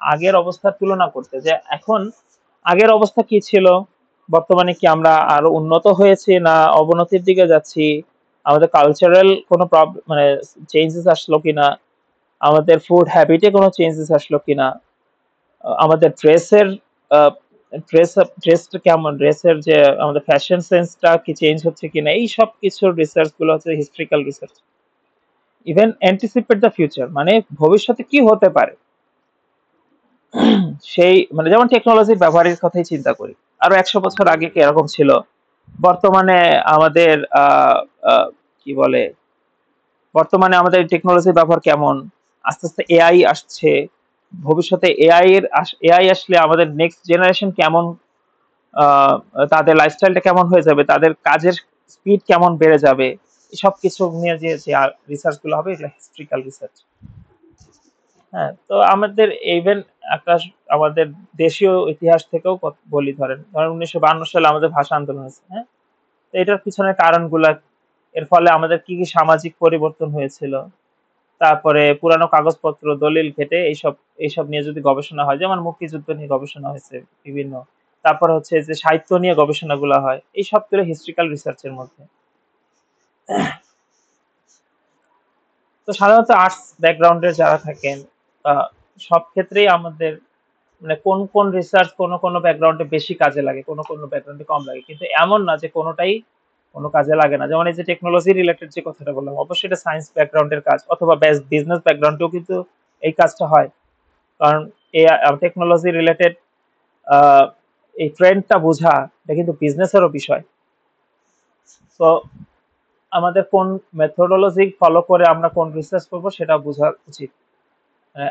আগের অবস্থার তুলনা করতে, যে এখন আগের অবস্থা কি ছিল, বর্তমানে কি আমরা আরো উন্নত হয়েছি না অবনতির দিকে যাচ্ছি, আমাদের কালচারাল কোনো মানে চেঞ্জেস আসলো কিনা, আমাদের ফুড হ্যাবিটে কোনো চেঞ্জেস আসলো কিনা, আমাদের ড্রেসটা কেমন, ড্রেসের যে আমাদের ফ্যাশন সেন্সটা কি চেঞ্জ হচ্ছে কিনা, এই সব কিছুর রিসার্চ গুলো হচ্ছে historical research. Even anticipate the future, মানে ভবিষ্যতে কি হতে পারে, সেই মানে যেমন টেকনোলজির ব্যবহারের কথাই চিন্তা করি, আরো 100 বছর আগে কি এরকম ছিল, বর্তমানে আমাদের কি বলে, বর্তমানে আমাদের টেকনোলজির ব্যবহার কেমন, আস্তে আস্তে এআই আসছে, ভবিষ্যতে এআই আসলে আমাদের নেক্সট জেনারেশন কেমন, তাদের লাইফস্টাইলটা কেমন হয়ে যাবে, তাদের কাজের স্পিড কেমন বেড়ে যাবে, সব কিছু নিয়ে যে রিসার্চ গুলো হবে এগুলো হিস্ট্রিক্যাল রিসার্চ। হ্যাঁ, তো আমাদের ইভেন একটা আমাদের দেশীয় ইতিহাস থেকেও বলি, ধরেন 1952 সালে আমাদের ভাষা আন্দোলন হয়েছে। হ্যাঁ, তো এটার পিছনের কারণগুলা, এর ফলে আমাদের কি কি সামাজিক পরিবর্তন হয়েছিল, তারপরে পুরানো কাগজপত্র দলিল ঘেটে এইসব নিয়ে যদি গবেষণা হয়, যেমন মুক্তিযুদ্ধ নিয়ে গবেষণা হয়েছে বিভিন্ন, তারপর হচ্ছে যে সাহিত্য নিয়ে গবেষণাগুলো হয়, এই সবগুলো হিস্ট্রিক্যাল রিসার্চের মধ্যে। তো সাধারণত আর্টস ব্যাকগ্রাউন্ডের যারা থাকেন, সব ক্ষেত্রেই আমাদের মানে কোন কোন রিসার্চ কোন ব্যাকগ্রাউন্ডে বেশি কাজে লাগে, কোন ব্যাকগ্রাউন্ডে কম লাগে, কিন্তু এমন না যে কোনোটাই কোনো কাজে লাগে না। যেমন এই যে টেকনোলজি রিলেটেড যে কথাটা বললাম, অবশ্যই এটা সায়েন্স ব্যাকগ্রাউন্ডের কাজ, অথবা বিজনেস ব্যাকগ্রাউন্ডেও কিন্তু এই কাজটা হয়। কারণ এই টেকনোলজি রিলেটেড এই ট্রেন্ডটা বোঝা, এটা কিন্তু বিজনেসেরও বিষয়। তো আমাদের কোন মেথোডোলজি ফলো করে আমরা কোন রিসার্চ করবো সেটা বোঝা উচিত।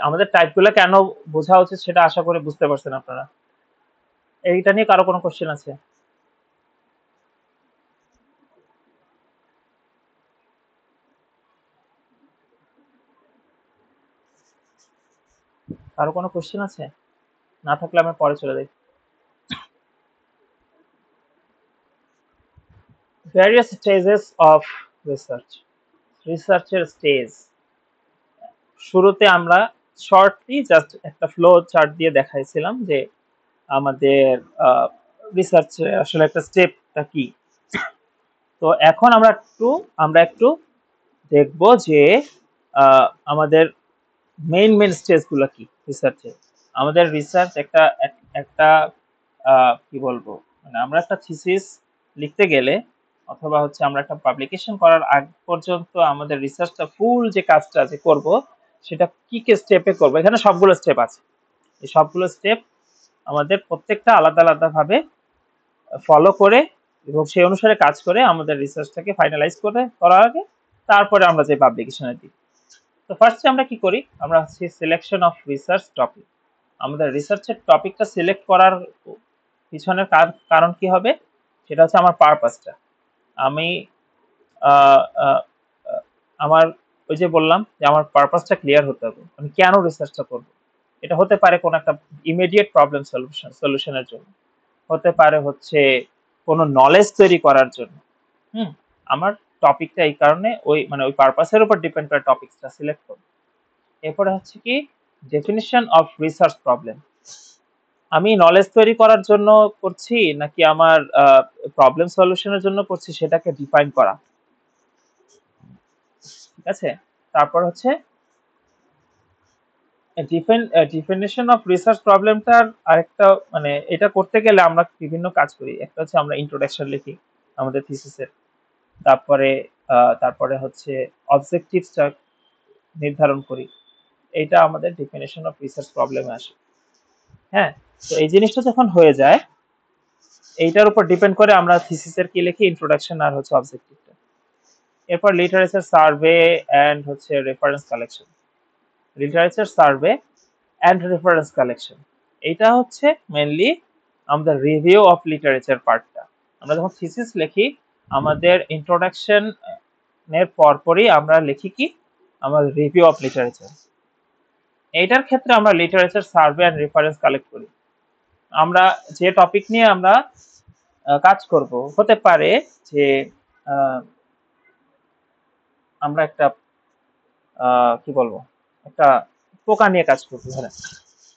আমাদের টাইপগুলো কেন বোঝা উচিত সেটা আশা করি বুঝতে পারছেন আপনারা। এইটা নিয়ে কারো কোনো কোশ্চেন আছে? কারো কোনো কোশ্চেন আছে? না থাকলে আমি পরে চলে যাই। Various stages of research. রিসার্চের স্টেজ, শুরুতে আমরা শর্টলি জাস্ট একটা ফ্লো চার্ট দিয়ে দেখাইছিলাম যে আমাদের রিসার্চে আসলে একটা স্টেপটা কি। তো এখন আমরা একটু দেখব যে আমাদের মেইন স্টেজগুলো কি রিসার্চে। আমাদের রিসার্চ একটা একটা কি বলবো, মানে আমরা একটা থিসিস লিখতে গেলে অথবা হচ্ছে আমরা একটা পাবলিকেশন করার আগ পর্যন্ত আমাদের রিসার্চটা ফুল যে কাজটা যে করব সেটা কি কি স্টেপে করব। এখানে সবগুলো স্টেপ আছে, এই সবগুলো স্টেপ আমাদের প্রত্যেকটা আলাদা আলাদা ভাবে ফলো করে এবং সেই অনুসারে কাজ করে আমাদের রিসার্চটাকে ফাইনালাইজ করে করার আগে তারপরে আমরা যে পাবলিকেশনে দিই। তো ফার্স্টে আমরা কি করি, আমরা হচ্ছে সিলেকশন অফ রিসার্চ টপিক। আমাদের রিসার্চের টপিকটা সিলেক্ট করার পিছনের কারণ কি হবে, সেটা হচ্ছে আমার পারপাসটা। আমি আহ, আহ, আহ, আমার ওই যে বললাম যে আমার পারপাসটা ক্লিয়ার হতে হবে, আমি কেন রিসার্চটা করব। এটা হতে পারে কোনো একটা ইমিডিয়েট প্রবলেম সলিউশনের জন্য, হতে পারে হচ্ছে কোনো নলেজ তৈরি করার জন্য। হুম, আমার টপিকটা এই কারণে ওই মানে ওই পারপাসের উপর ডিপেন্ড করে টপিকটা সিলেক্ট করব। এরপরে হচ্ছে কি ডেফিনিশন অফ রিসার্চ প্রবলেম। আমি নলেজ তৈরি করার জন্য করছি নাকি আমার প্রবলেম সলিউশনের জন্য করছি সেটাকে ডিফাইন করা। ঠিক আছে, তারপর হচ্ছে ডিফিনিশন অফ রিসার্চ প্রবলেমটার আরেকটা মানে এটা করতে গেলে আমরা বিভিন্ন কাজ করি। একটা হচ্ছে আমরা ইন্ট্রোডাকশন লিখি আমাদের থিসিসের, তারপরে তারপরে হচ্ছে অবজেক্টিভসটা নির্ধারণ করি। এইটা আমাদের ডেফিনেশন অফ রিসার্চ প্রবলেমে আসে। হ্যাঁ, তো এই জিনিসটা যখন হয়ে যায় এইটার উপর ডিপেন্ড করে আমরা থিসিসের কি লিখি, ইন্ট্রোডাকশন আর হচ্ছে অবজেক্টিভটা। এরপর লিটারেচার সার্ভে এন্ড হচ্ছে reference collection. Literature survey and reference collection এইটা হচ্ছে মেইনলি আমাদের রিভিউ অফ লিটারেচার পার্টটা। আমরা যখন থিসিস লিখি আমাদের ইন্ট্রোডাকশন এর পরপরই আমরা লিখি কি আমাদের রিভিউ অফ লিটারেচার। এইটার ক্ষেত্রে আমরা literature survey and reference collect করি। আমরা যে টপিক নিয়ে আমরা কাজ করব, হতে পারে যে আমরা একটা কি বলবো একটা পোকা নিয়ে কাজ করবো ধরেন।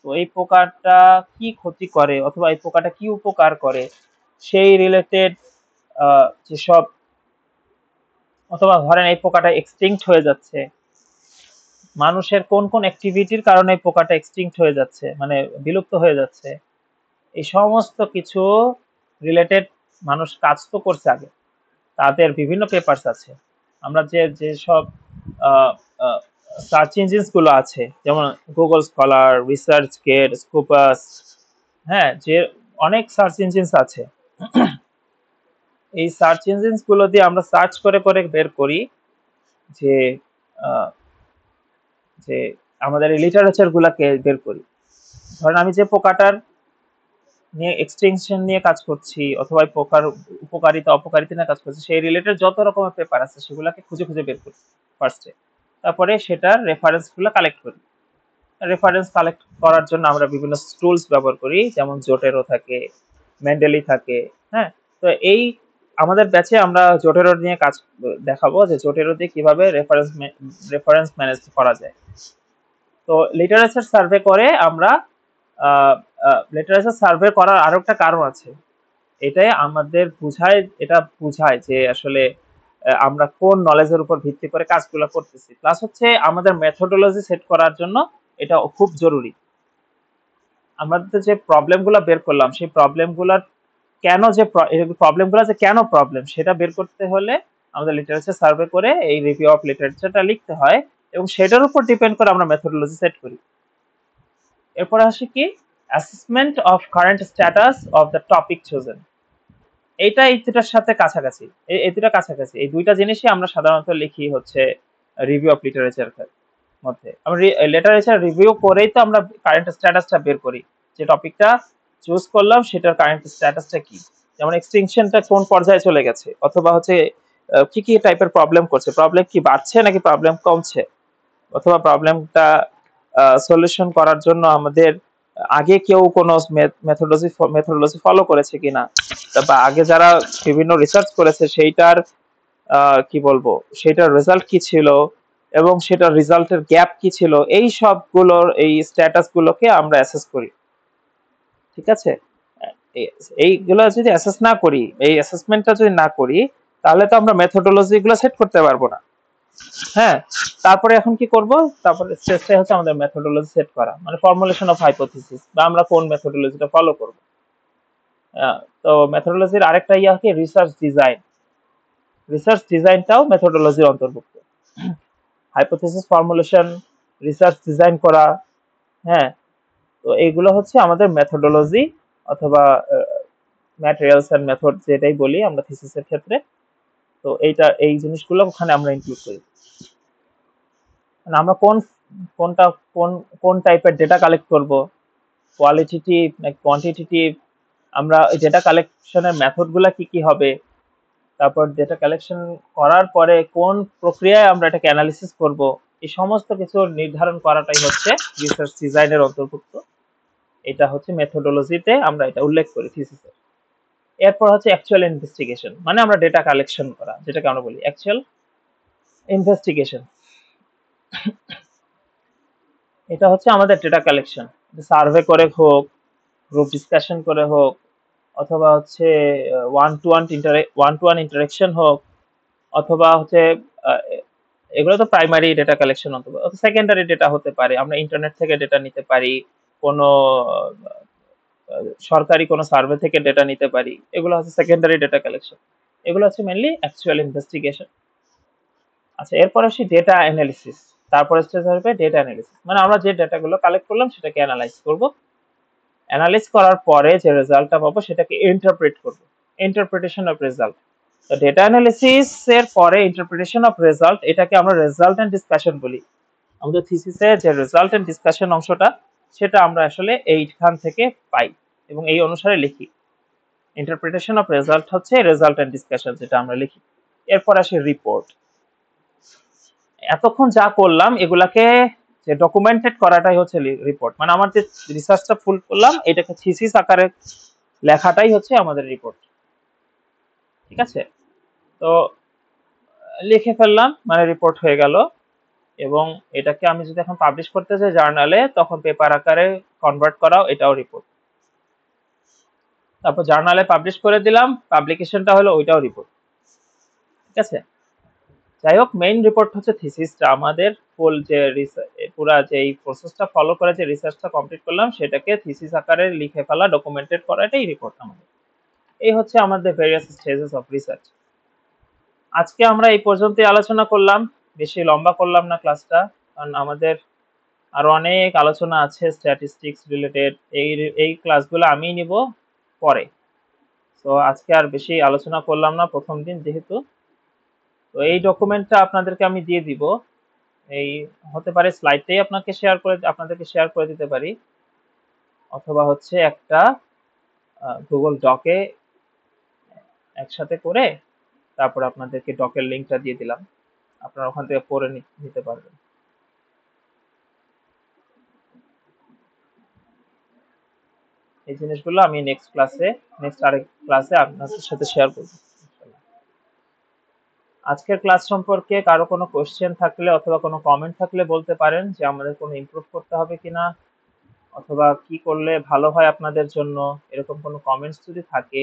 তো এই পোকাটা কি ক্ষতি করে অথবা এই পোকাটা কি উপকার করে সেই রিলেটেড যেসব, অথবা ধরেন এই পোকাটা এক্সটিংক্ট হয়ে যাচ্ছে, মানুষের কোন কোন অ্যাক্টিভিটির কারণে এই পোকাটা এক্সটিংক্ট হয়ে যাচ্ছে মানে বিলুপ্ত হয়ে যাচ্ছে, এই সমস্ত কিছু রিলেটেড মানুষ কাজ তো করছে আগে, তাদের বিভিন্ন পেপারস আছে। আমরা যেসব সার্চ ইঞ্জিনস গুলো আছে যেমন গুগল স্কলার, রিসার্চ গেট, স্কুপাস, হ্যাঁ যে অনেক সার্চ ইঞ্জিনস আছে। এই সার্চ ইঞ্জিনস গুলো দিয়ে আমরা সার্চ করে করে বের করি যে যে আমাদের লিটারেচার গুলাকে বের করি। ধরেন আমি যে পোকাটার নিয়ে এক্সটেনশন নিয়ে কাজ করছি অথবা পোকার উপকারিতা অপকারিতা নিয়ে কাজ করছি সেই রিলেটেড যত রকমের পেপার আছে সেগুলোকে খুঁজে খুঁজে বের করি ফার্স্টে, তারপরে সেটার রেফারেন্স গুলো কালেক্ট করি। রেফারেন্স কালেক্ট করার জন্য আমরা বিভিন্ন টুলস ব্যবহার করি যেমন জোটেরো থাকে, মেন্ডেলি থাকে। হ্যাঁ, তো এই আমাদের ব্যাচে আমরা জোটেরো নিয়ে কাজ দেখাবো যে জোটেরো দিয়ে কিভাবে রেফারেন্স ম্যানেজ করা যায়। তো লিটারেচার সার্ভে করে আমরা লিটারেচার সার্ভে করার আরো একটা কারণ আছে, এটাই আমাদের এটা বুঝায় যে আসলে আমরা কোন নলেজের উপর ভিত্তি করে কাজগুলো করতেছি, প্লাস হচ্ছে আমাদের মেথোডোলজি সেট করার জন্য এটা খুব জরুরি। আমাদের যে প্রবলেমগুলো বের করলাম সেই প্রবলেমগুলোর কেন যে প্রবলেমগুলো যে কেন প্রবলেম সেটা বের করতে হলে আমাদের লিটারেচার সার্ভে করে এই রিভিউ অফ লিটারেচারটা লিখতে হয় এবং সেটার উপর ডিপেন্ড করে আমরা মেথোডোলজি সেট করি। এরপর আসে কি assessment of current status of the topic chosen. এইটা এই দুটার সাথে কাছাকাছি, এই দুটা কাছাকাছি, এই দুইটা জিনিসই আমরা সাধারণত লিখি হচ্ছে রিভিউ অফ লিটারেচার মধ্যে। আমরা লিটারেচার রিভিউ করেই তো আমরা কারেন্ট স্ট্যাটাসটা বের করি, যে টপিকটা চুজ করলাম সেটার কারেন্ট স্ট্যাটাসটা কি, যেমন এক্সটিংশনটা কোন পর্যায়ে চলে গেছে অথবা হচ্ছে কি কি টাইপের প্রবলেম করছে, প্রবলেম কি বাড়ছে নাকি প্রবলেম কমছে, অথবা প্রবলেমটা সলিউশন করার জন্য আমাদের আগে কেউ কোনো মেথোডোলজি ফলো করেছে কিনা, বা আগে যারা বিভিন্ন রিসার্চ করেছে সেইটার কি বলবো সেটার রেজাল্ট কি ছিল এবং সেটার রেজাল্টের গ্যাপ কি ছিল, এই সবগুলোর এই স্ট্যাটাস গুলোকে আমরা অ্যাসেস করি। ঠিক আছে, এইগুলো যদি অ্যাসেস না করি, এই অ্যাসেসমেন্টটা যদি না করি তাহলে তো আমরা মেথোডোলজি গুলো সেট করতে পারবো না। হ্যাঁ, তারপরে এখন কি করব? তারপরে স্টেজটাই হচ্ছে আমাদের মেথোডোলজি সেট করা, মানে ফর্মুলেশন অফ হাইপোথিসিস, বা আমরা কোন মেথোডোলজিটা ফলো করব। তো মেথোডোলজির আরেকটা ইয়া কি, রিসার্চ ডিজাইন। রিসার্চ ডিজাইনটাও মেথোডোলজির অন্তর্ভুক্ত। হাইপোথিসিস ফর্মুলেশন, রিসার্চ ডিজাইন করা, হ্যাঁ। তো এইগুলো হচ্ছে আমাদের মেথোডোলজি, অথবা ম্যাটেরিয়ালস এন্ড মেথড যেটাই বলি আমরা থিসিসের ক্ষেত্রে। তো এই জিনিসগুলো ওখানে আমরা ইনক্লুড করি। মানে আমরা কোনটা কোন কোন টাইপের ডেটা কালেক্ট করব, কোয়ালিটেটিভ নাকি কোয়ান্টিটেটিভ, আমরা ডেটা কালেকশনের মেথডগুলো কি কি হবে, তারপর ডেটা কালেকশন করার পরে কোন প্রক্রিয়ায় আমরা এটাকে অ্যানালিসিস করব, এই সমস্ত কিছু নির্ধারণ করাটাই হচ্ছে রিসার্চ ডিজাইনের অন্তর্ভুক্ত। এটা হচ্ছে মেথোডোলজিতে আমরা এটা উল্লেখ করি থিসিসে। এরপর হচ্ছে অ্যাকচুয়াল ইনভেস্টিগেশন, মানে আমরা ডেটা কালেকশন করা, যেটাকে আমরা বলি অ্যাকচুয়াল ইনভেস্টিগেশন। এটা হচ্ছে আমাদের ডেটা কালেকশন, সার্ভে করে হোক, গ্রুপ ডিসকাশন করে হোক, অথবা হচ্ছে ওয়ান টু ওয়ান ইন্টারেকশন হোক, অথবা হচ্ছে আহ, এগুলো তো প্রাইমারি ডেটা কালেকশন, অথবা সেকেন্ডারি ডেটা হতে পারে, আমরা ইন্টারনেট থেকে ডেটা নিতে পারি, কোনো সরকারি কোনো সার্ভে থেকে ডেটা নিতে পারি, এগুলো হচ্ছে সেকেন্ডারি ডেটা কালেকশন। এগুলো হচ্ছে মেনলি অ্যাকচুয়াল ইনভেস্টিগেশন। আচ্ছা, এরপর আসি ডেটা অ্যানালিসিস। তারপরে স্টেজ হবে ডেটা অ্যানালিসিস, মানে আমরা যে ডেটাগুলো কালেক্ট করলাম সেটাকে অ্যানালাইজ করব। অ্যানালাইজ করার পরে যে রেজাল্টটা পাবো সেটাকে ইন্টারপ্রেট করব, ইন্টারপ্রিটেশন অফ রেজাল্ট। তো ডেটা অ্যানালিসিস এর পরে ইন্টারপ্রিটেশন অফ রেজাল্ট, এটাকে আমরা রেজাল্ট এন্ড ডিসকাশন বলি। আমাদের থিসিসে যে রেজাল্ট এন্ড ডিসকাশন অংশটা, সেটা আমরা আসলে এইখান থেকে পাই এবং এই অনুসারে লিখি। ইন্টারপ্রিটেশন অফ রেজাল্ট হচ্ছে রেজাল্ট এন্ড ডিসকাশন, যেটা আমরা লিখি। এরপর আসে রিপোর্ট। এতক্ষণ যা করলাম এগুলাকে যে ডকুমেন্টেড করাটাই হচ্ছে রিপোর্ট, মানে আমার যে রিসার্চটা ফুল করলাম এটাকে থিসিস আকারে লেখাটাই হচ্ছে আমাদের রিপোর্ট। ঠিক আছে, তো লিখে ফেললাম, মানে রিপোর্ট হয়ে গেল। এবং এটাকে আমি যদি এখন পাবলিশ করতে চাই জার্নালে, তখন পেপার আকারে কনভার্ট করাও এটাও রিপোর্ট। তারপর জার্নালে পাবলিশ করে দিলাম, পাবলিকেশনটা হলো ওইটাও রিপোর্ট। ঠিক আছে, যাই হোক, মেইন রিপোর্ট হচ্ছে থিসিসটা, আমাদের ফুল যে পুরা যে এই প্রসেসটা ফলো করে যে রিসার্চটা কমপ্লিট করলাম সেটাকে থিসিস আকারে লিখে ফেলা, ডকুমেন্টেড করা, এটাই রিপোর্ট আমাদের। এই হচ্ছে আমাদের ভেরিয়াস স্টেজেস অফ রিসার্চ। আজকে আমরা এই পর্যন্তই আলোচনা করলাম, বেশি লম্বা করলাম না ক্লাসটা, কারণ আমাদের আরো অনেক আলোচনা আছে স্ট্যাটিস্টিক্স রিলেটেড। এই ক্লাসগুলো আমি নিব পরে। তো আজকে আর বেশি আলোচনা করলাম না, প্রথম দিন যেহেতু। তো এই ডকুমেন্টটা আপনাদেরকে আমি দিয়ে দিব, এই হতে পারে স্লাইডটাই আপনাদেরকে শেয়ার করে দিতে পারি, অথবা হচ্ছে একটা গুগল ডকে একসাথে করে তারপর আপনাদেরকে ডকের লিংকটা দিয়ে দিলাম, আপনারা ওখান থেকে পড়ে নিতে পারবেন। এই জিনিসগুলো আমি নেক্সট আরেক ক্লাসে আপনাদের সাথে শেয়ার করব। আজকের ক্লাস সম্পর্কে কারো কোনো কোশ্চেন থাকলে অথবা কোনো কমেন্ট থাকলে বলতে পারেন, যে আমাদের কোনো ইমপ্রুভ করতে হবে কিনা, অথবা কি করলে ভালো হয় আপনাদের জন্য, এরকম কোনো কমেন্টস যদি থাকে